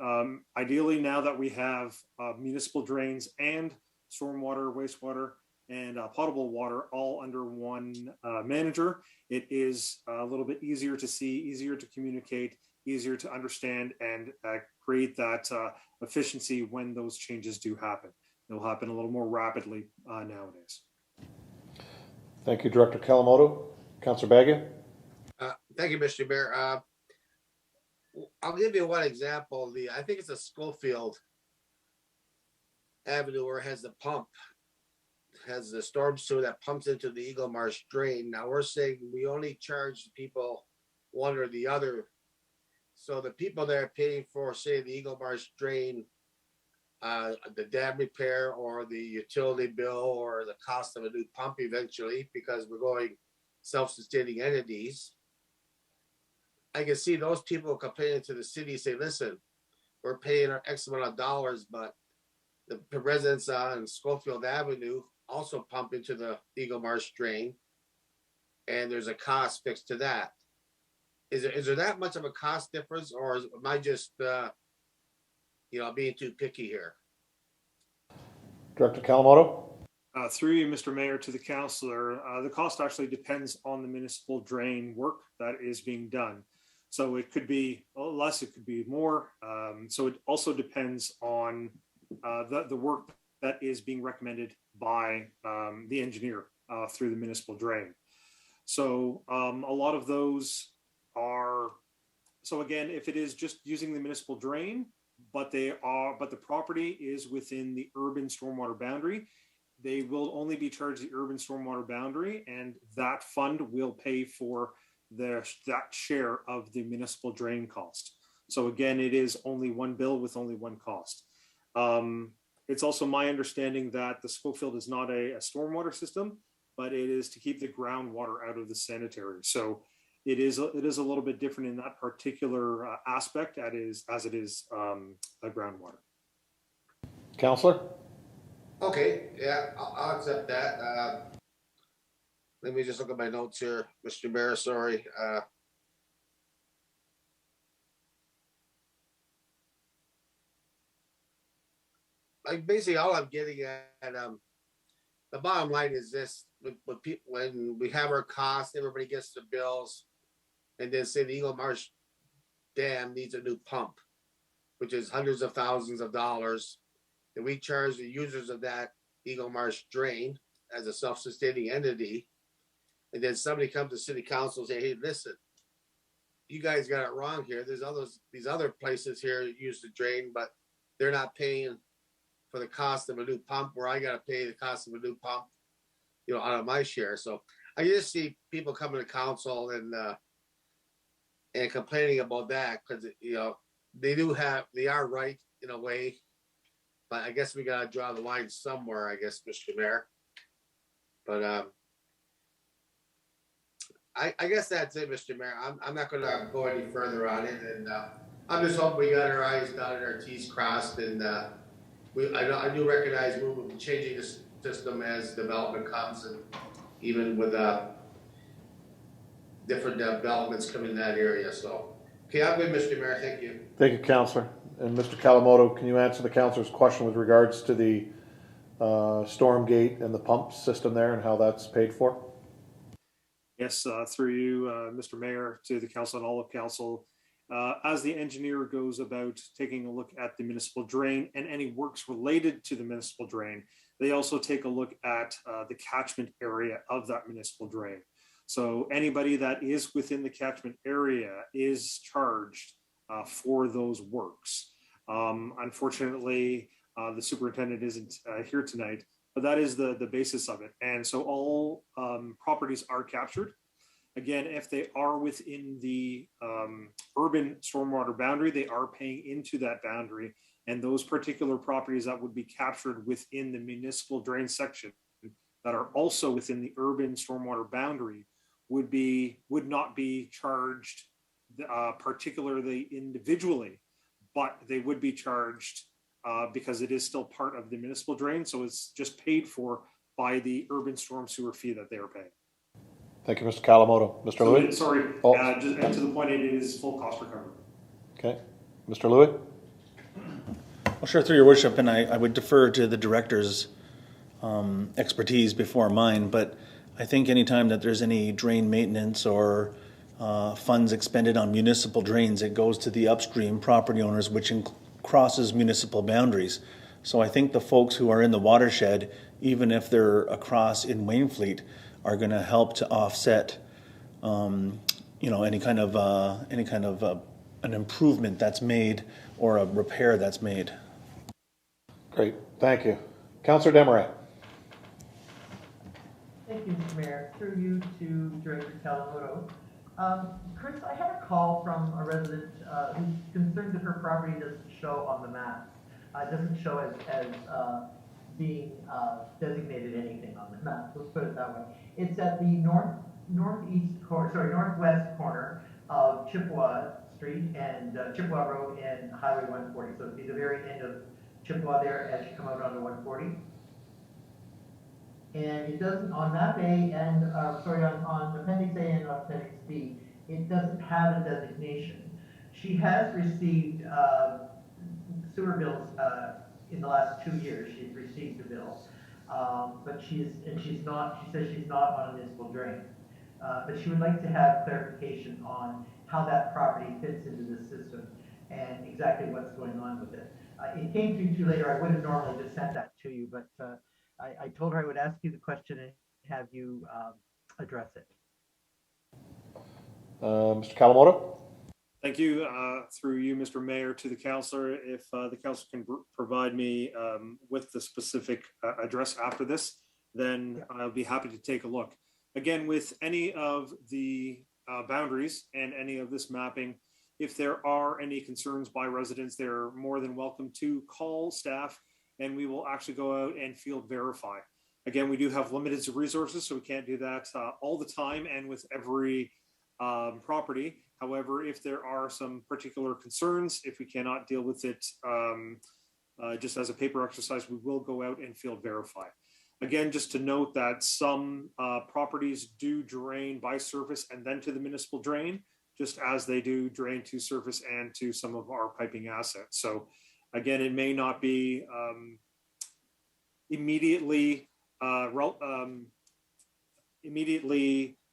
S8: ideally, now that we have municipal drains and stormwater, wastewater, and potable water all under one manager, it is a little bit easier to see, easier to communicate, easier to understand, and create that efficiency when those changes do happen. It'll happen a little more rapidly nowadays.
S1: Thank you, Director Kalamoto. Councillor Bagu?
S4: Thank you, Mr. Mayor. I'll give you one example. I think it's a Schofield Avenue where it has the pump, has the storm sewer that pumps into the Eagle Marsh drain. Now we're saying we only charge people one or the other. So the people that are paying for, say, the Eagle Marsh drain, the dam repair or the utility bill or the cost of a new pump eventually, because we're going self-sustaining entities, I can see those people complaining to the city, say, listen, we're paying our X amount of dollars, but the residents on Schofield Avenue also pump into the Eagle Marsh drain, and there's a cost fixed to that. Is there that much of a cost difference, or am I just being too picky here.
S1: Director Kalamoto?
S8: Through you, Mr. Mayor, to the councillor, the cost actually depends on the municipal drain work that is being done. So it could be less, it could be more. So it also depends on the work that is being recommended by the engineer through the municipal drain. So a lot of those are, so again, if it is just using the municipal drain, but the property is within the urban stormwater boundary, they will only be charged the urban stormwater boundary, and that fund will pay for that share of the municipal drain cost. So again, it is only one bill with only one cost. It's also my understanding that the Schofield is not a stormwater system, but it is to keep the groundwater out of the sanitary. So it is a little bit different in that particular aspect as it is a groundwater.
S1: Counselor?
S4: Okay, yeah, I'll accept that. Let me just look at my notes here, Mr. Mayor, sorry. Like basically all I'm getting at, the bottom line is this: when we have our costs, everybody gets the bills, and then say the Eagle Marsh Dam needs a new pump, which is hundreds of thousands of dollars, and we charge the users of that Eagle Marsh drain as a self-sustaining entity, and then somebody comes to city council and say, "Hey, listen, you guys got it wrong here. There's these other places here that use the drain, but they're not paying for the cost of a new pump, where I got to pay the cost of a new pump, out of my share." So I just see people coming to council and complaining about that because they are right in a way, but I guess we got to draw the line somewhere, I guess, Mr. Mayor. But I guess that's it, Mr. Mayor. I'm not going to go any further on it, and I'm just hoping we got our I's dotted, our T's crossed, and I do recognize we will be changing this system as development comes, and even with different developments coming in that area. So, okay, I'm good, Mr. Mayor. Thank you.
S1: Thank you, Counselor. And Mr. Kalamoto, can you answer the Counselor's question with regards to the storm gate and the pump system there and how that's paid for?
S8: Yes, through you, Mr. Mayor, to the council and all of council. As the engineer goes about taking a look at the municipal drain and any works related to the municipal drain, they also take a look at the catchment area of that municipal drain. So anybody that is within the catchment area is charged for those works. Unfortunately, the superintendent isn't here tonight, but that is the basis of it. And so all properties are captured. Again, if they are within the urban stormwater boundary, they are paying into that boundary. And those particular properties that would be captured within the municipal drain section that are also within the urban stormwater boundary would not be charged particularly individually, but they would be charged because it is still part of the municipal drain. So it's just paid for by the urban storm sewer fee that they are paying.
S1: Thank you, Mr. Kalamoto. Mr. Louis?
S8: Sorry, just to the point, it is full cost recovery.
S1: Okay. Mr. Louis?
S10: Well, sure, through your worship, and I would defer to the director's expertise before mine, but I think anytime that there's any drain maintenance or funds expended on municipal drains, it goes to the upstream property owners, which crosses municipal boundaries. So I think the folks who are in the watershed, even if they're across in Wainfleet, are going to help to offset, any kind of an improvement that's made or a repair that's made.
S1: Great, thank you. Councillor Demaret.
S13: Thank you, Mr. Mayor. Through you to Director Kalamoto. Chris, I had a call from a resident who's concerned that her property doesn't show on the maps. It doesn't show as being designated anything on the map. Let's put it that way. It's at the northwest corner of Chippewa Street and Chippewa Road and Highway 140. So it'd be the very end of Chippewa there as you come out onto 140. And it doesn't, on map A and, on Appendix A and Appendix B, it doesn't have a designation. She has received sewer bills, in the last 2 years, she's received a bill. But she says she's not on a municipal drain. But she would like to have clarification on how that property fits into the system and exactly what's going on with it. It came through too later. I would have normally just sent that to you, but I told her I would ask you the question and have you address it.
S1: Mr. Kawamoto?
S8: Thank you. Through you, Mr. Mayor, to the councillor, if the council can provide me with the specific address after this, then I'll be happy to take a look. Again, with any of the boundaries and any of this mapping, if there are any concerns by residents, they're more than welcome to call staff, and we will actually go out and field verify. Again, we do have limited resources, so we can't do that all the time and with every property. However, if there are some particular concerns, if we cannot deal with it just as a paper exercise, we will go out and field verify. Again, just to note that some properties do drain by surface and then to the municipal drain, just as they do drain to surface and to some of our piping assets. So again, it may not be immediately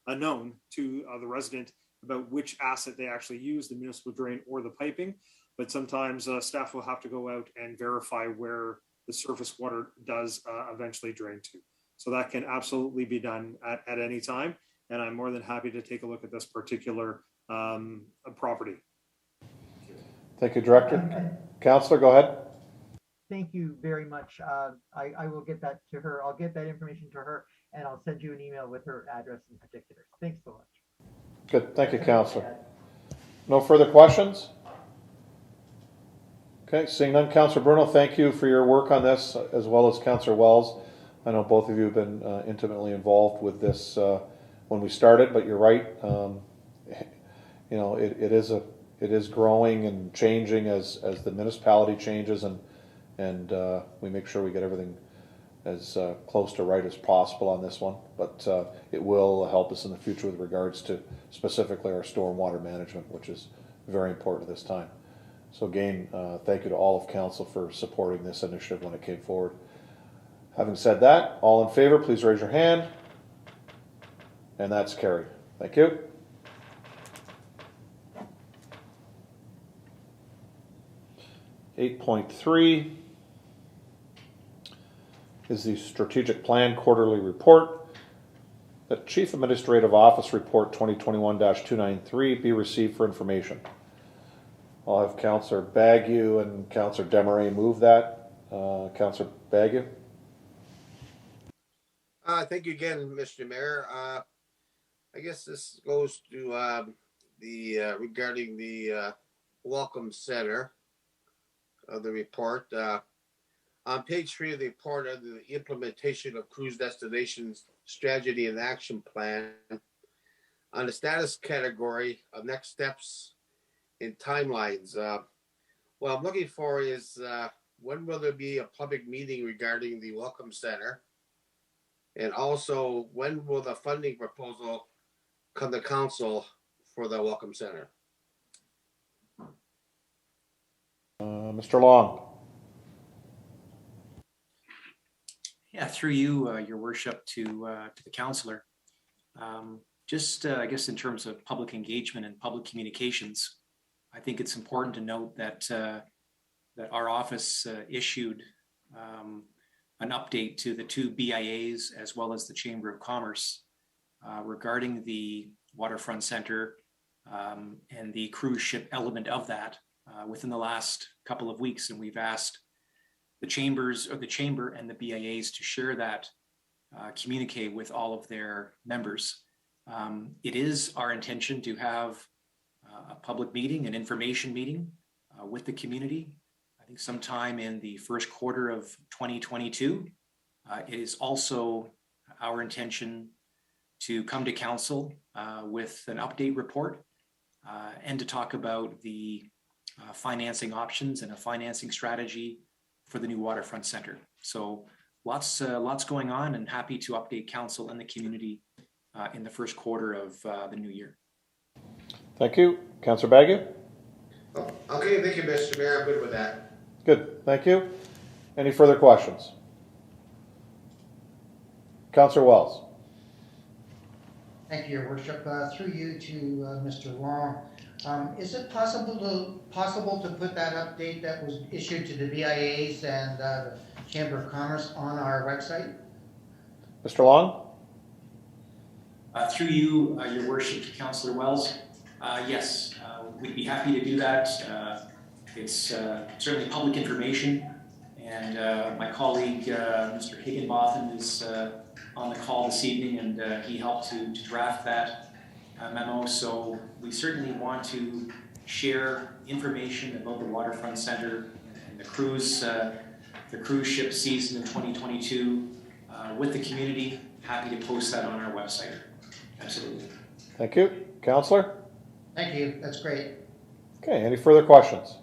S8: known to the resident about which asset they actually use, the municipal drain or the piping, but sometimes staff will have to go out and verify where the surface water does eventually drain to. So that can absolutely be done at any time, and I'm more than happy to take a look at this particular property.
S1: Thank you, Director. Councillor, go ahead.
S13: Thank you very much. I will get that to her. I'll get that information to her, and I'll send you an email with her address in particular. Thanks so much.
S1: Good. Thank you, Councillor. No further questions? Okay, seeing none. Councillor Bruno, thank you for your work on this, as well as Councillor Wells. I know both of you have been intimately involved with this when we started, but you're right. You know, it is growing and changing as the municipality changes, and we make sure we get everything as close to right as possible on this one. But it will help us in the future with regards to specifically our stormwater management, which is very important at this time. So again, thank you to all of council for supporting this initiative when it came forward. Having said that, all in favor, please raise your hand. And that's carried. Thank you. .3 is the Strategic Plan Quarterly Report. The Chief Administrative Office Report 2021-293 be received for information. I'll have Councillor Bagu and Councillor Desmarais move that. Councillor Bagu.
S4: Thank you again, Mr. Mayor. I guess this goes to regarding the Welcome Center of the report. On page 3 of the report, under the implementation of cruise destinations strategy and action plan, on the status category of next steps in timelines, what I'm looking for is when will there be a public meeting regarding the Welcome Center? And also, when will the funding proposal come to council for the Welcome Center?
S1: Mr. Long.
S5: Yeah, through you, Your Worship, to the councillor. I guess in terms of public engagement and public communications, I think it's important to note that that our office issued an update to the 2 BIAs as well as the Chamber of Commerce regarding the Waterfront Center and the cruise ship element of that within the last couple of weeks, and we've asked the chamber and the BIAs to share that communique with all of their members. It is our intention to have a public meeting, an information meeting with the community, I think sometime in the first quarter of 2022. It is also our intention to come to council with an update report and to talk about the financing options and a financing strategy for the new Waterfront Center. So lots going on, and happy to update council and the community in the first quarter of the new year.
S1: Thank you. Councillor Bagu?
S4: Okay, thank you, Mr. Mayor. I'm good with that.
S1: Good, thank you. Any further questions? Councillor Wells.
S7: Thank you, Your Worship. Through you to Mr. Long. Is it possible to put that update that was issued to the VIAs and the Chamber of Commerce on our website?
S1: Mr. Long?
S5: Through you, Your Worship, Councillor Wells, yes, we'd be happy to do that. It's certainly public information, and my colleague, Mr. Higginbotham, is on the call this evening, and he helped to draft that memo. So we certainly want to share information about the Waterfront Centre and the cruise ship season in 2022 with the community. Happy to post that on our website. Absolutely.
S1: Thank you. Councillor?
S7: Thank you, that's great.
S1: Okay, any further questions?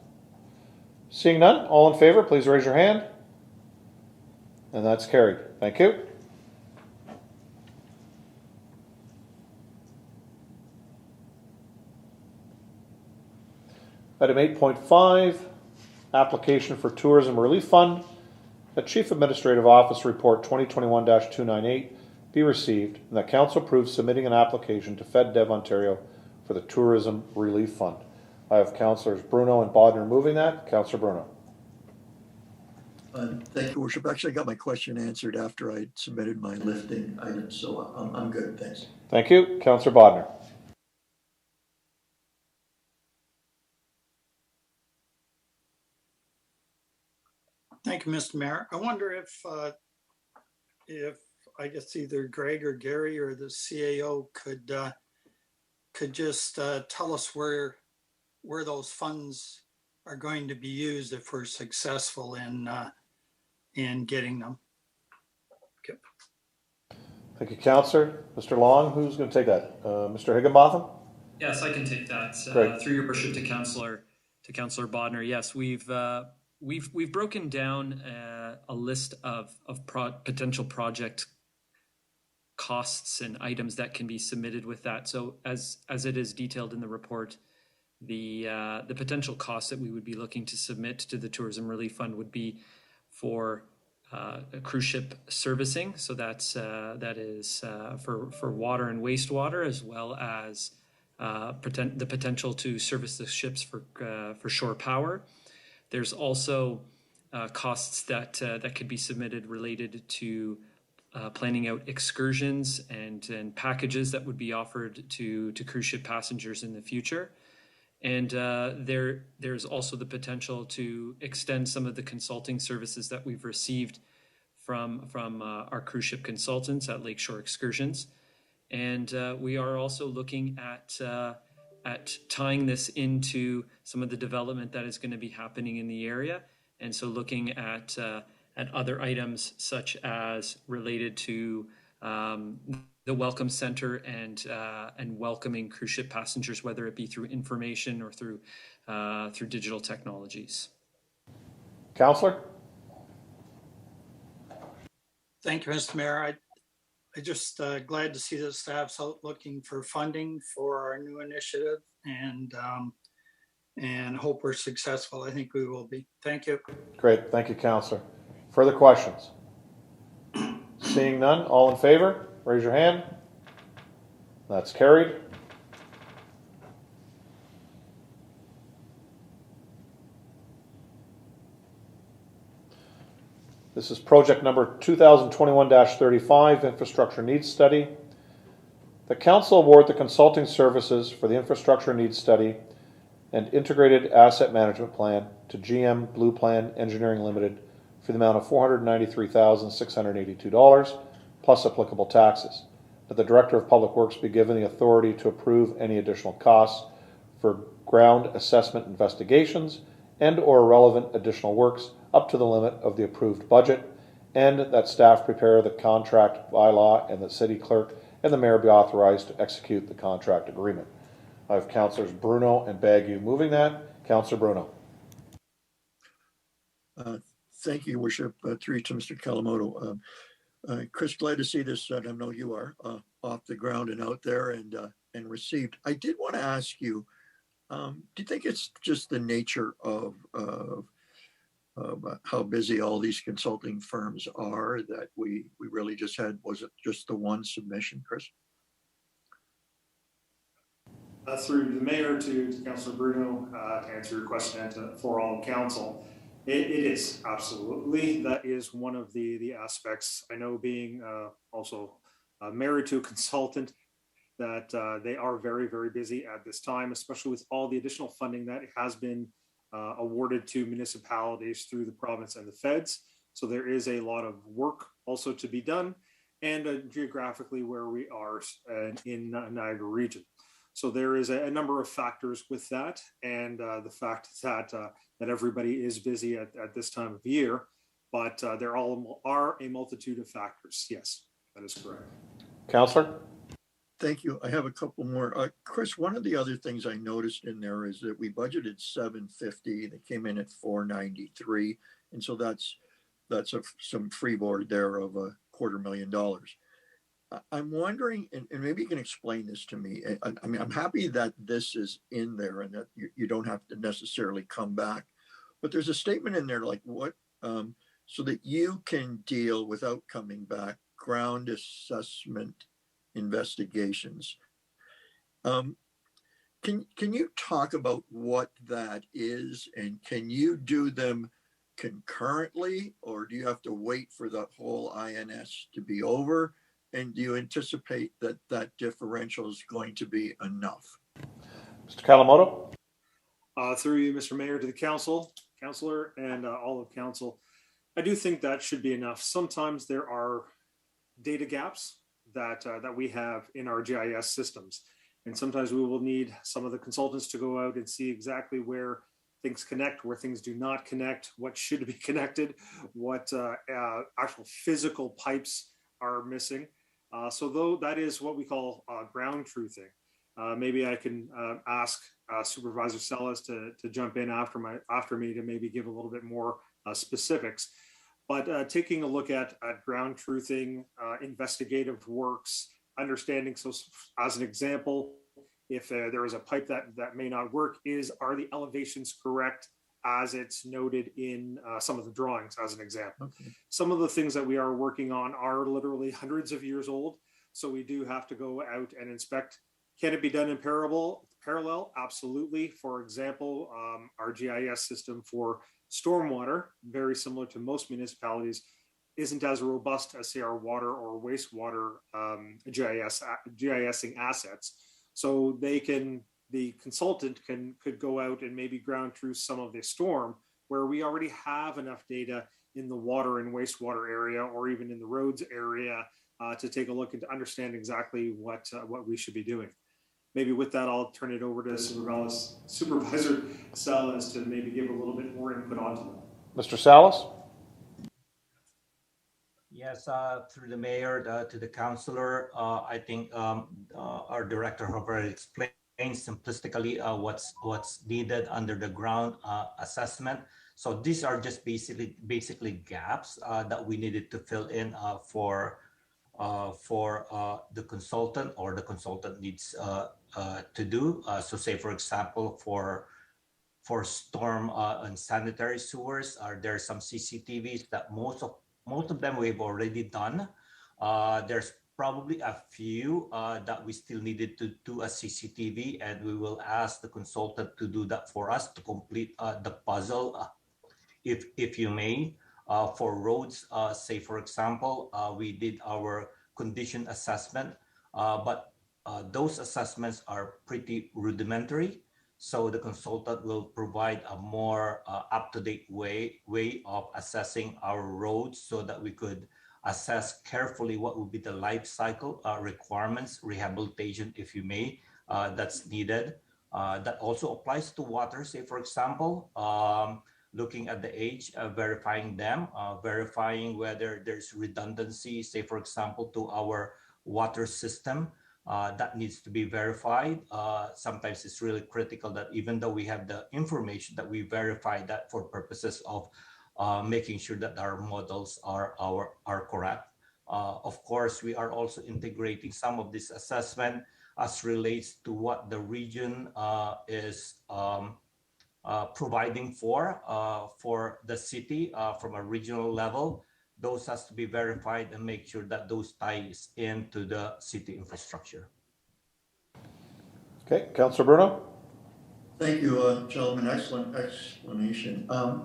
S1: Seeing none, all in favor, please raise your hand. And that's carried. Thank you. Item 8.5, application for tourism relief fund. The Chief Administrative Office Report 2021-298 be received, and that Council approves submitting an application to FedDev Ontario for the Tourism Relief Fund. I have Councillors Bruno and Bodner moving that. Councillor Bruno.
S12: Thank you, Worship. Actually, I got my question answered after I submitted my lifting items, so I'm good. Thanks.
S1: Thank you. Councillor Bodner.
S9: Thank you, Mr. Mayor. I wonder if I guess either Greg or Gary or the CAO could just tell us where those funds are going to be used if we're successful in getting them. Okay.
S1: Thank you, Councillor. Mr. Long, who's going to take that? Mr. Higginbotham?
S14: Yes, I can take that. Through your worship to Councillor Bodner. Yes, we've broken down a list of potential project costs and items that can be submitted with that. So as it is detailed in the report, the potential costs that we would be looking to submit to the Tourism Relief Fund would be for a cruise ship servicing. So that is for water and wastewater, as well as the potential to service the ships for shore power. There's also costs that could be submitted related to planning out excursions and packages that would be offered to cruise ship passengers in the future. And there's also the potential to extend some of the consulting services that we've received from our cruise ship consultants at Lakeshore Excursions. And we are also looking at tying this into some of the development that is going to be happening in the area. And so looking at other items such as related to the Welcome Center and welcoming cruise ship passengers, whether it be through information or through digital technologies.
S1: Councillor?
S9: Thank you, Mr. Mayor. I just glad to see the staff's out looking for funding for our new initiative, and hope we're successful. I think we will be. Thank you.
S1: Great, thank you, Councillor. Further questions? Seeing none, all in favor, raise your hand. That's carried. This is project number 2021-35, Infrastructure Needs Study. The Council award the consulting services for the Infrastructure Needs Study and Integrated Asset Management Plan to GM Blue Plan Engineering Limited for the amount of $493,682 plus applicable taxes. That the Director of Public Works be given the authority to approve any additional costs for ground assessment investigations and or relevant additional works up to the limit of the approved budget, and that staff prepare the contract bylaw and the city clerk and the mayor be authorized to execute the contract agreement. I have Councillors Bruno and Bagu moving that. Councillor Bruno.
S12: Thank you, Worship. Through to Mr. Kawamoto. Chris, glad to see this, I know you are, off the ground and out there and received. I did want to ask you, do you think it's just the nature of how busy all these consulting firms are that we really just had, was it just the one submission, Chris?
S8: Through the mayor to Councillor Bruno, to answer your question and for all council, it is absolutely, that is one of the aspects. I know being also married to a consultant, that they are very, very busy at this time, especially with all the additional funding that has been awarded to municipalities through the province and the feds. So there is a lot of work also to be done, and geographically where we are in Niagara region. So there is a number of factors with that, and the fact that that everybody is busy at this time of year, but there all are a multitude of factors. Yes, that is correct.
S1: Councillor?
S12: Thank you. I have a couple more. Chris, one of the other things I noticed in there is that we budgeted $750. They came in at $493, and so that's some freeboard there of $250,000. I'm wondering, and maybe you can explain this to me. I mean, I'm happy that this is in there and that you don't have to necessarily come back, but there's a statement in there like what, so that you can deal without coming back, ground assessment investigations. Can you talk about what that is, and can you do them concurrently, or do you have to wait for the whole INS to be over? And do you anticipate that that differential is going to be enough?
S1: Mr. Kawamoto?
S8: Through you, Mr. Mayor, to the councillor, and all of council, I do think that should be enough. Sometimes there are data gaps that we have in our GIS systems, and sometimes we will need some of the consultants to go out and see exactly where things connect, where things do not connect, what should be connected, what actual physical pipes are missing. So though that is what we call ground truthing. Maybe I can ask Supervisor Sellis to jump in after me to maybe give a little bit more specifics. But taking a look at ground truthing, investigative works, understanding. So as an example, if there is a pipe that may not work, are the elevations correct as it's noted in some of the drawings, as an example.
S12: Okay.
S8: Some of the things that we are working on are literally hundreds of years old. So we do have to go out and inspect. Can it be done in parallel? Absolutely. For example, our GIS system for stormwater, very similar to most municipalities, isn't as robust as, say, our water or wastewater GISing assets. So the consultant could go out and maybe ground truth some of the storm where we already have enough data in the water and wastewater area, or even in the roads area, to take a look and to understand exactly what we should be doing. Maybe with that, I'll turn it over to Supervisor Salas to maybe give a little bit more input onto that.
S1: Mr. Salas?
S15: Yes, through the mayor to the councillor, I think our director have already explained simplistically what's needed under the ground assessment. So these are just basically gaps that we needed to fill in for the consultant, or the consultant needs to do. So say, for example, for storm and sanitary sewers, there are some CCTVs that most of them we've already done. There's probably a few that we still needed to do a CCTV, and we will ask the consultant to do that for us to complete the puzzle, if you may. For roads, say for example, we did our condition assessment, but those assessments are pretty rudimentary. So the consultant will provide a more up-to-date way of assessing our roads, so that we could assess carefully what would be the life cycle requirements, rehabilitation, if you may, that's needed. That also applies to water, say for example, looking at the age, verifying them, verifying whether there's redundancy, say for example, to our water system. That needs to be verified. Sometimes it's really critical that even though we have the information, that we verify that for purposes of making sure that our models are correct. Of course, we are also integrating some of this assessment as relates to what the region is providing for the city from a regional level. Those has to be verified and make sure that those ties into the city infrastructure.
S1: Okay, Councillor Bruno?
S12: Thank you, gentlemen. Excellent explanation. A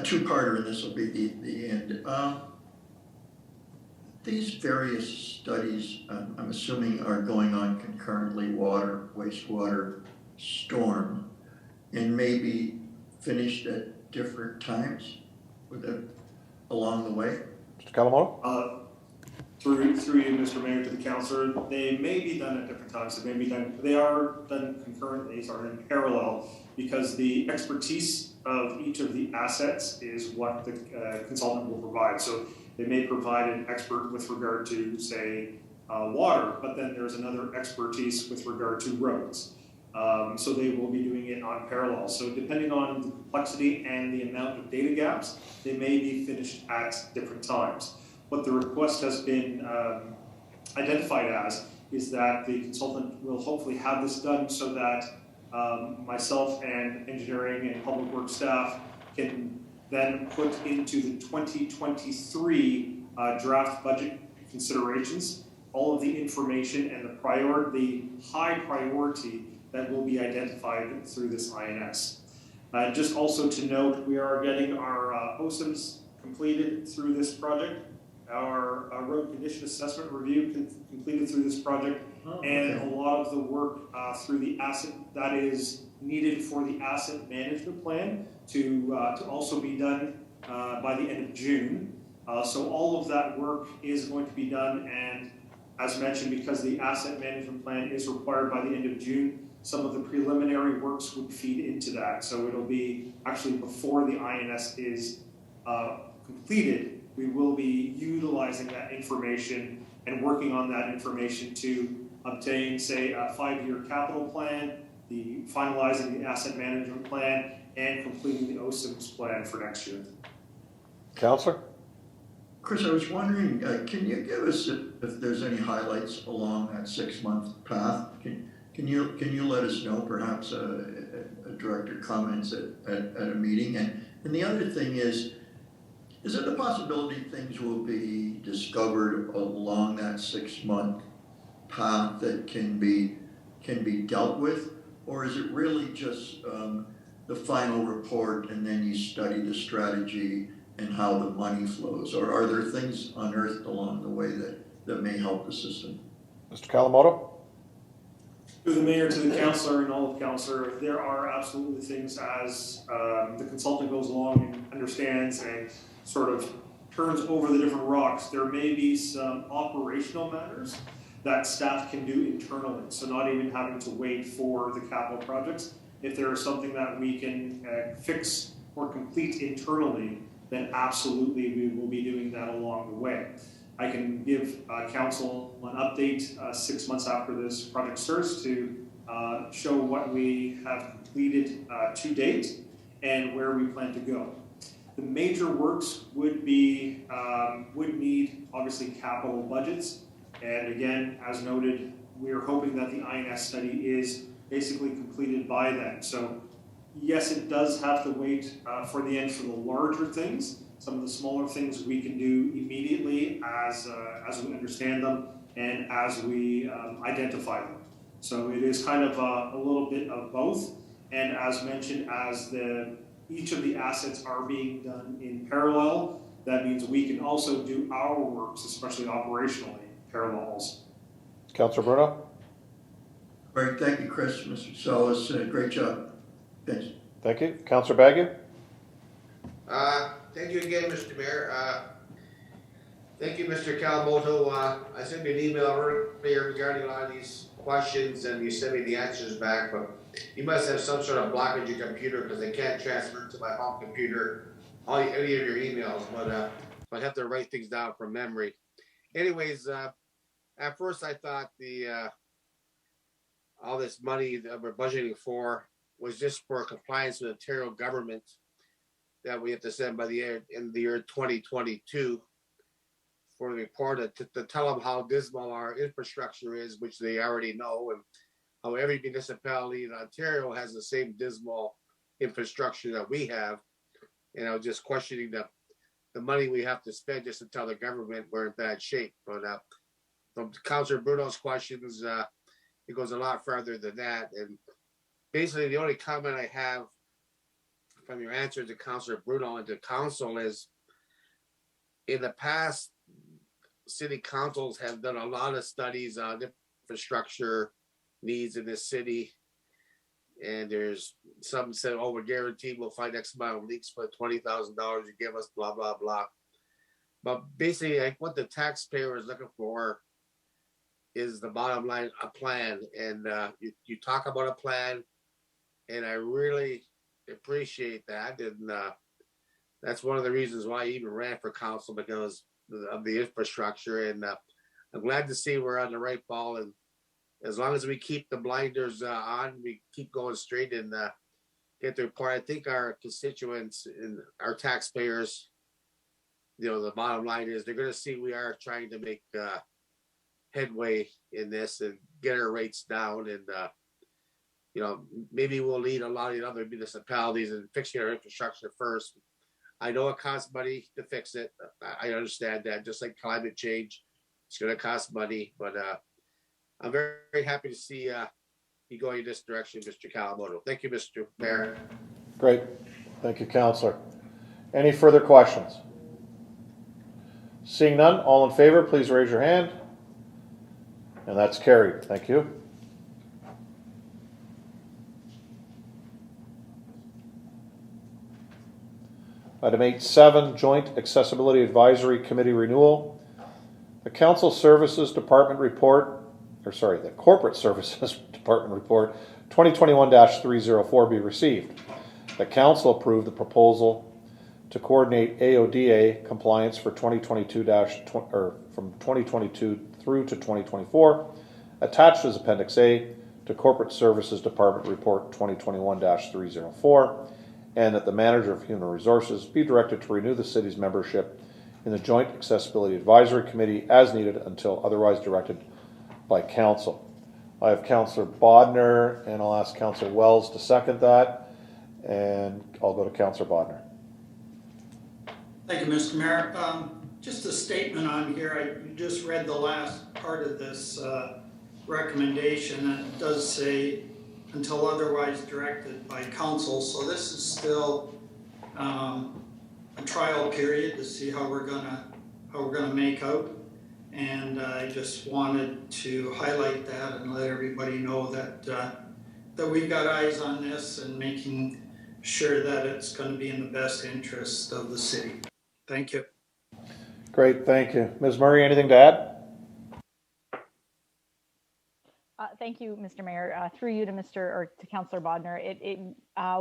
S12: two-parter, and this will be the end. These various studies, I'm assuming, are going on concurrently: water, wastewater, storm, and maybe finished at different times along the way.
S1: Mr. Kawamoto?
S8: Through you, Mr. Mayor, to the councillor, they may be done at different times. They are done concurrently, sorry, in parallel, because the expertise of each of the assets is what the consultant will provide. So they may provide an expert with regard to, say, water, but then there's another expertise with regard to roads. So they will be doing it on parallel. So depending on the complexity and the amount of data gaps, they may be finished at different times. What the request has been identified as is that the consultant will hopefully have this done so that myself and engineering and public works staff can then put into the 2023 draft budget considerations all of the information and the high priority that will be identified through this INS. Just also to note, we are getting our OSIMs completed through this project. Our road condition assessment review completed through this project, and a lot of the work through the asset that is needed for the asset management plan to also be done by the end of June. So all of that work is going to be done, and as mentioned, because the asset management plan is required by the end of June, some of the preliminary works would feed into that. So it'll be actually before the INS is completed. We will be utilizing that information and working on that information to obtain, say, a 5-year capital plan, finalizing the asset management plan, and completing the OSIMS plan for next year.
S1: Councillor?
S12: Chris, I was wondering, can you give us if there's any highlights along that 6-month path? Can you let us know, perhaps a director comments at a meeting? And the other thing is it a possibility things will be discovered along that 6-month path that can be dealt with, or is it really just the final report and then you study the strategy and how the money flows, or are there things unearthed along the way that may help the system?
S1: Mr. Kawamoto?
S8: To the mayor, to the councillor, and all of councillor, there are absolutely things as the consultant goes along and understands and sort of turns over the different rocks. There may be some operational matters that staff can do internally, so not even having to wait for the capital projects. If there is something that we can fix or complete internally, then absolutely we will be doing that along the way. I can give council an update 6 months after this project starts to show what we have completed to date and where we plan to go. The major works would need obviously capital budgets, and again, as noted, we are hoping that the INS study is basically completed by then. So yes, it does have to wait for the end for the larger things. Some of the smaller things we can do immediately as we understand them and as we identify them. So it is kind of a little bit of both. And as mentioned, as each of the assets are being done in parallel, that means we can also do our works, especially operationally, parallels.
S1: Councillor Bruno?
S12: Great, thank you, Chris. Mr. Salas, great job. Thanks.
S1: Thank you. Councillor Bagu?
S4: Thank you again, Mr. Mayor. Thank you, Mr. Kawamoto. I sent you an email earlier regarding a lot of these questions, and you sent me the answers back, but you must have some sort of blockage in your computer because I can't transfer to my home computer any of your emails, but I have to write things down from memory. Anyways, at first I thought all this money that we're budgeting for was just for compliance with Ontario government that we have to send by the end of the year 2022 for the report to tell them how dismal our infrastructure is, which they already know, and how every municipality in Ontario has the same dismal infrastructure that we have. And I was just questioning the money we have to spend just to tell the government we're in bad shape. But from Councillor Bruno's questions, it goes a lot further than that. And basically, the only comment I have from your answer to Councillor Bruno and to council is, in the past, city councils have done a lot of studies on infrastructure needs in this city. And there's some said, oh, we're guaranteed we'll find X amount of leaks for $20,000 you give us, blah, blah, blah. But basically, like, what the taxpayer is looking for is the bottom line, a plan. And you talk about a plan, and I really appreciate that. And that's one of the reasons why I even ran for council, because of the infrastructure. And I'm glad to see we're on the right ball. And as long as we keep the blinders on, we keep going straight and get the report. I think our constituents and our taxpayers, you know, the bottom line is they're going to see we are trying to make headway in this and get our rates down. And, you know, maybe we'll lead a lot of the other municipalities in fixing our infrastructure first. I know it costs money to fix it. I understand that. Just like climate change, it's going to cost money. But I'm very, very happy to see you going in this direction, Mr. Kawamoto. Thank you, Mr. Mayor.
S1: Great. Thank you, Councillor. Any further questions? Seeing none, all in favor, please raise your hand. And that's carried. Thank you. Item 8.7, Joint Accessibility Advisory Committee Renewal. The Council Services Department Report, the Corporate Services Department Report 2021-304 be received. The Council approved the proposal to coordinate AODA compliance for 2022 from 2022 through to 2024, attached as Appendix A to Corporate Services Department Report 2021-304, and that the Manager of Human Resources be directed to renew the city's membership in the Joint Accessibility Advisory Committee as needed until otherwise directed by Council. I have Councillor Bodner, and I'll ask Councillor Wells to second that, and I'll go to Councillor Bodner.
S9: Thank you, Mr. Mayor. Just a statement on here. I just read the last part of this recommendation, and it does say until otherwise directed by council. So this is still a trial period to see how we're gonna make out. And I just wanted to highlight that and let everybody know that that we've got eyes on this and making sure that it's going to be in the best interest of the city. Thank you.
S1: Great, thank you. Ms. Murray, anything to add?
S16: Thank you, Mr. Mayor. Through you to Councillor Bodner.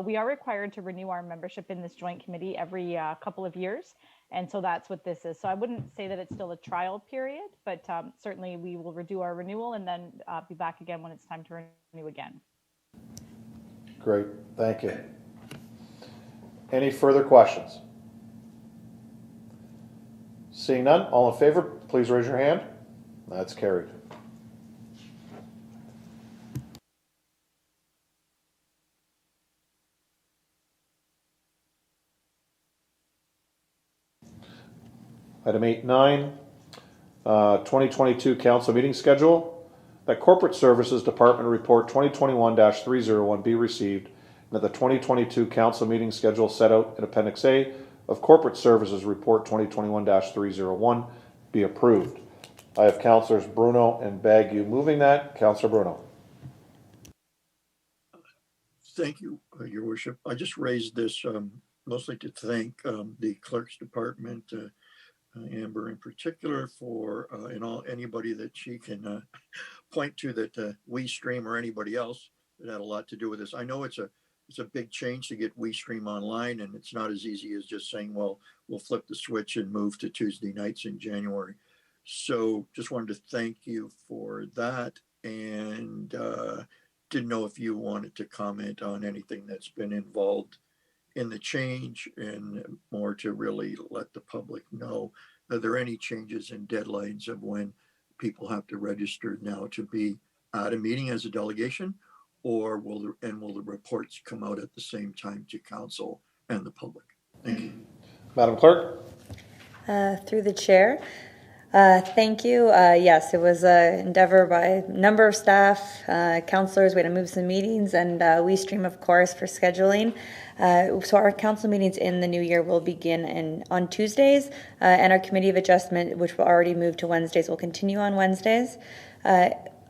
S16: We are required to renew our membership in this joint committee every couple of years, and so that's what this is. So I wouldn't say that it's still a trial period, but certainly we will redo our renewal and then be back again when it's time to renew again.
S1: Great, thank you. Any further questions? Seeing none, all in favor, please raise your hand. That's carried. Item 8.9, 2022 Council Meeting Schedule. That Corporate Services Department Report 2021-301 be received, and that the 2022 Council Meeting Schedule set out in Appendix A of Corporate Services Report 2021-301 be approved. I have Councillors Bruno and Bagu moving that. Councillor Bruno.
S12: Thank you, Your Worship. I just raised this mostly to thank the Clerk's Department, Amber in particular, for anybody that she can point to that WeeStream or anybody else that had a lot to do with this. I know it's a big change to get WeeStream online, and it's not as easy as just saying, well, we'll flip the switch and move to Tuesday nights in January. So just wanted to thank you for that, and didn't know if you wanted to comment on anything that's been involved in the change, and more to really let the public know. Are there any changes in deadlines of when people have to register now to be at a meeting as a delegation, or will the reports come out at the same time to council and the public? Thank you.
S1: Madam Clerk?
S17: Through the chair. Thank you. Yes, it was an endeavor by a number of staff, councillors. We had to move some meetings, and WeeStreem, of course, for scheduling. So our council meetings in the new year will begin on Tuesdays, and our committee of adjustment, which will already move to Wednesdays, will continue on Wednesdays.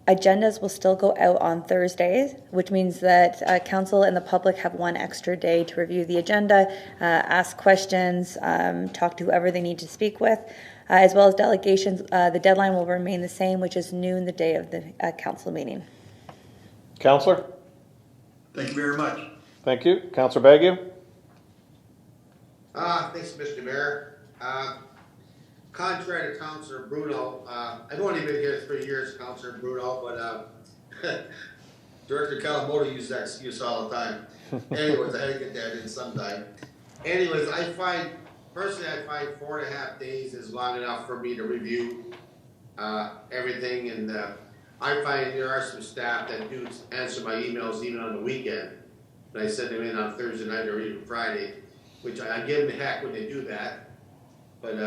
S17: Agendas will still go out on Thursdays, which means that council and the public have one extra day to review the agenda, ask questions, talk to whoever they need to speak with, as well as delegations. The deadline will remain the same, which is noon the day of the council meeting.
S1: Councillor?
S12: Thank you very much.
S1: Thank you. Councillor Bagu?
S4: Thanks, Mr. Mayor. Contrary to Councillor Bruno, I've only been here 3 years, Councillor Bruno, but Director Kalamoto uses that excuse all the time. Anyways, I had to get that in sometime. Anyways, personally, I find 4.5 days is long enough for me to review everything, and I find there are some staff that do answer my emails even on the weekend. And I send them in on Thursday night or even Friday, which I give them the heck when they do that. But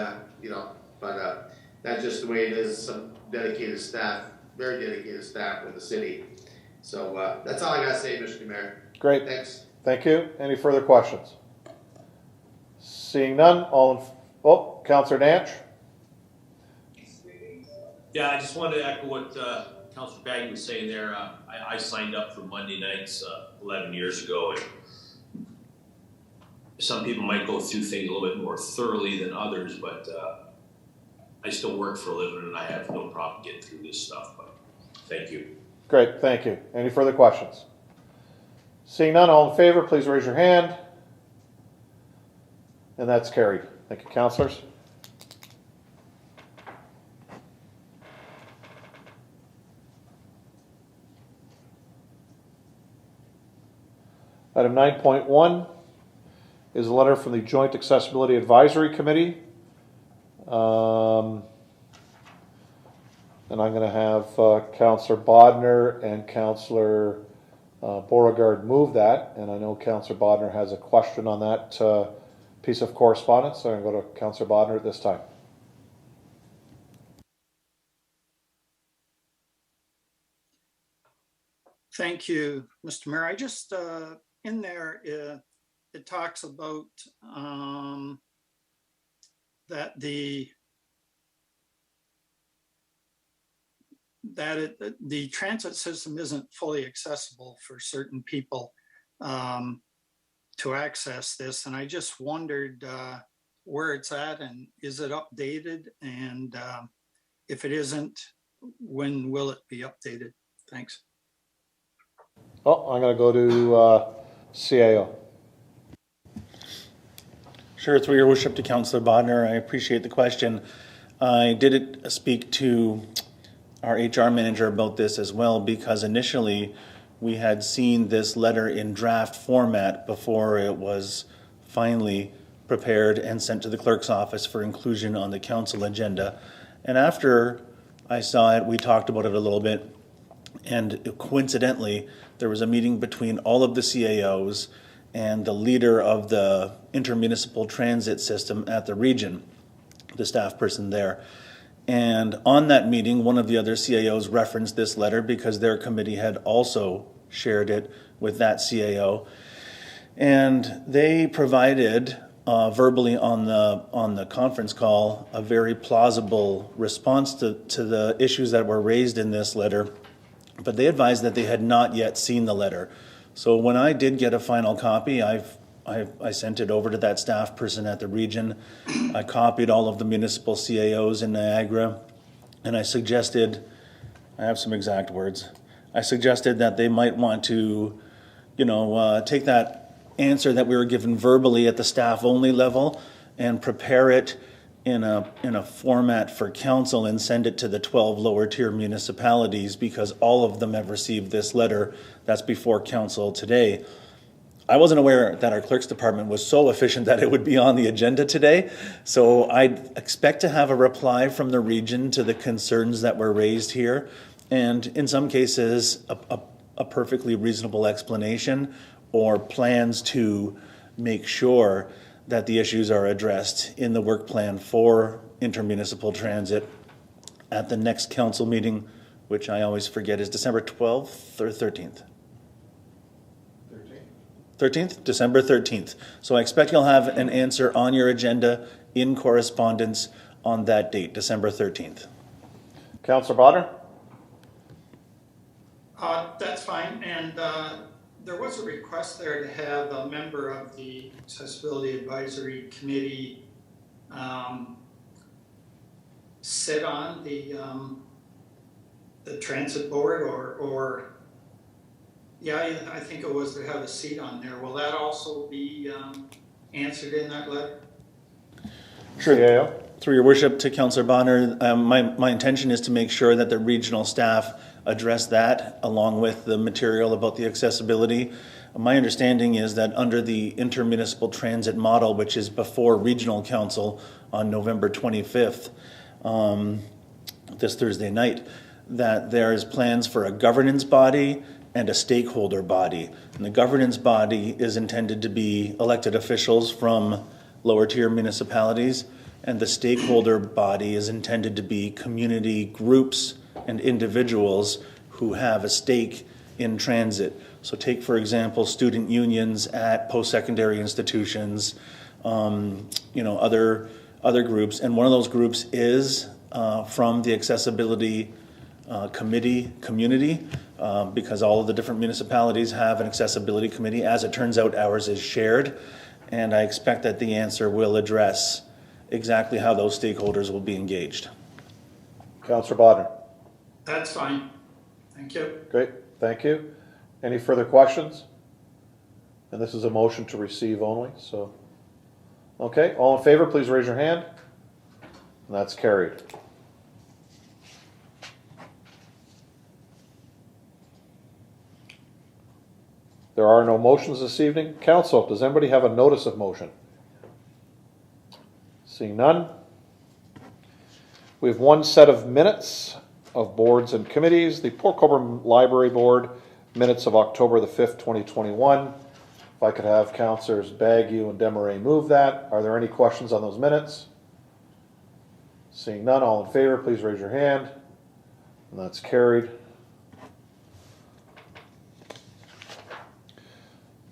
S4: that's just the way it is. Some dedicated staff, very dedicated staff with the city. So that's all I got to say, Mr. Mayor.
S1: Great.
S4: Thanks.
S1: Thank you. Any further questions? Seeing none, Councillor Danch?
S3: Yeah, I just wanted to echo what Councillor Baggy was saying there. I signed up for Monday nights 11 years ago, and some people might go through things a little bit more thoroughly than others, but I still work for a living, and I have no problem getting through this stuff. But thank you.
S1: Great, thank you. Any further questions? Seeing none, all in favor, please raise your hand. And that's carried. Thank you, councillors. Item 9.1 is a letter from the Joint Accessibility Advisory Committee. And I'm going to have Councillor Bodner and Councillor Beauregard move that. And I know Councillor Bodner has a question on that piece of correspondence, so I'm going to go to Councillor Bodner at this time.
S9: Thank you, Mr. Mayor. I just, in there, it talks about that the transit system isn't fully accessible for certain people to access this, and I just wondered where it's at, and is it updated, and if it isn't, when will it be updated? Thanks.
S1: Oh, I'm going to go to CAO.
S10: Sure, through your worship to Councillor Bodner, I appreciate the question. I did speak to our HR manager about this as well, because initially we had seen this letter in draft format before it was finally prepared and sent to the clerk's office for inclusion on the council agenda. And after I saw it, we talked about it a little bit, and coincidentally, there was a meeting between all of the CAOs and the leader of the intermunicipal transit system at the region, the staff person there. And on that meeting, one of the other CAOs referenced this letter because their committee had also shared it with that CAO. And they provided verbally on the conference call a very plausible response to the issues that were raised in this letter. But they advised that they had not yet seen the letter. So when I did get a final copy, I sent it over to that staff person at the region. I copied all of the municipal CAOs in Niagara, and I suggested, I have some exact words, I suggested that they might want to, take that answer that we were given verbally at the staff only level and prepare it in a format for council and send it to the 12 lower tier municipalities, because all of them have received this letter that's before council today. I wasn't aware that our clerk's department was so efficient that it would be on the agenda today. So I expect to have a reply from the region to the concerns that were raised here. and in some cases, a perfectly reasonable explanation or plans to make sure that the issues are addressed in the work plan for intermunicipal transit at the next council meeting, which I always forget is December 12th or 13th? 13th? December 13th. So I expect you'll have an answer on your agenda in correspondence on that date, December 13th.
S1: Councillor Bonner?
S9: That's fine, and there was a request there to have a member of the Accessibility Advisory Committee sit on the transit board, or yeah, I think it was to have a seat on there. Will that also be answered in that letter?
S10: Sure. Through your worship to Councillor Bonner, my intention is to make sure that the regional staff address that along with the material about the accessibility. My understanding is that under the intermunicipal transit model, which is before regional council on November 25th, this Thursday night, that there's plans for a governance body and a stakeholder body. And the governance body is intended to be elected officials from lower tier municipalities, and the stakeholder body is intended to be community groups and individuals who have a stake in transit. So take, for example, student unions at post-secondary institutions, other groups. And one of those groups is from the accessibility committee community, because all of the different municipalities have an accessibility committee. As it turns out, ours is shared. And I expect that the answer will address exactly how those stakeholders will be engaged.
S1: Councillor Bodnar.
S9: That's fine. Thank you.
S1: Great, thank you. Any further questions? And this is a motion to receive only, so. Okay, all in favor, please raise your hand. And that's carried. There are no motions this evening. Council, does anybody have a notice of motion? Seeing none. We have one set of minutes of boards and committees. The Port Colborne Library Board minutes of October the 5th, 2021. If I could have Councillors Bagu and Desmarais move that. Are there any questions on those minutes? Seeing none, all in favor, please raise your hand. And that's carried.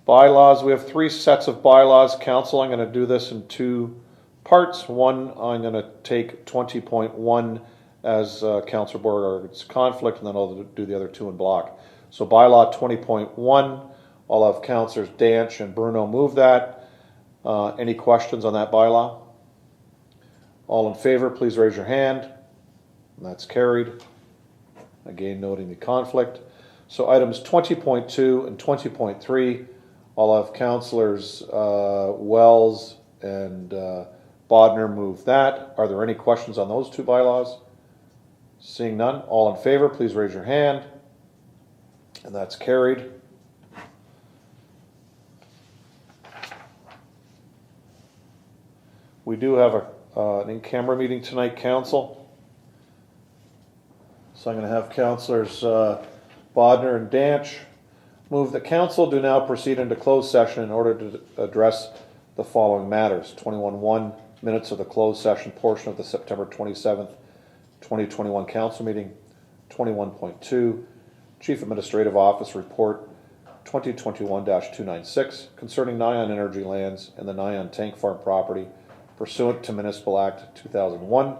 S1: Bylaws, we have three sets of bylaws. Council, I'm going to do this in two parts. One, I'm going to take 20.1 as Councillor Borgard's conflict, and then I'll do the other two in block. So bylaw 20.1, I'll have Councillors Danch and Bruno move that. Any questions on that bylaw? All in favor, please raise your hand. And that's carried. Again, noting the conflict. So items 20.2 and 20.3, I'll have Councillors Wells and Bodnar move that. Are there any questions on those two bylaws? Seeing none, all in favor, please raise your hand. And that's carried. We do have an in-camera meeting tonight, Council. So I'm going to have Councillors Bodnar and Danch move that Council do now proceed into closed session in order to address the following matters. 21.1, minutes of the closed session portion of the September 27th, 2021 Council meeting. 21.2, Chief Administrative Office Report 2021-296 concerning Nyan Energy Lands and the Nyan Tank Farm property pursuant to Municipal Act 2001,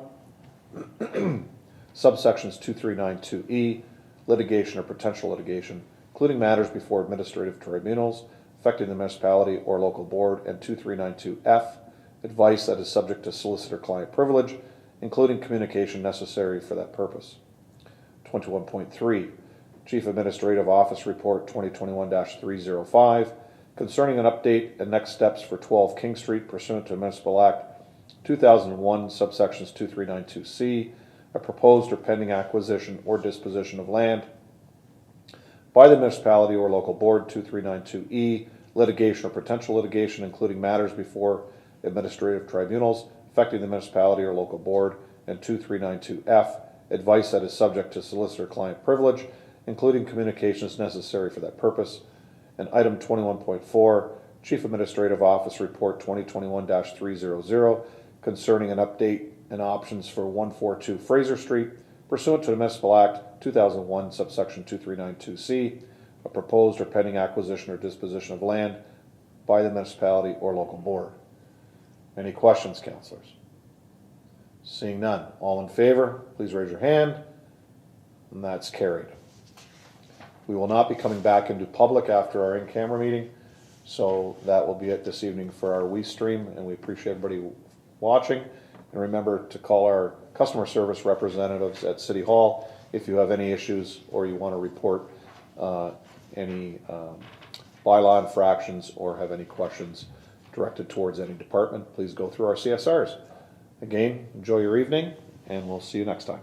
S1: subsections 2392E, litigation or potential litigation, including matters before administrative tribunals affecting the municipality or local board, and 2392F, advice that is subject to solicitor-client privilege, including communication necessary for that purpose. 21.3, Chief Administrative Office Report 2021-305, concerning an update and next steps for 12 King Street pursuant to Municipal Act 2001, subsections 2392C, a proposed or pending acquisition or disposition of land by the municipality or local board. 2392E, litigation or potential litigation, including matters before administrative tribunals affecting the municipality or local board, and 2392F, advice that is subject to solicitor-client privilege, including communications necessary for that purpose. And item 21.4, Chief Administrative Office Report 2021-300, concerning an update and options for 142 Fraser Street pursuant to the Municipal Act 2001, subsection 2392C, a proposed or pending acquisition or disposition of land by the municipality or local board. Any questions, councillors? Seeing none. All in favor, please raise your hand. And that's carried. We will not be coming back into public after our in-camera meeting, so that will be it this evening for our WeeStream, and we appreciate everybody watching. And remember to call our customer service representatives at City Hall if you have any issues or you want to report any bylaw infractions or have any questions directed towards any department. Please go through our CSRs. Again, enjoy your evening, and we'll see you next time.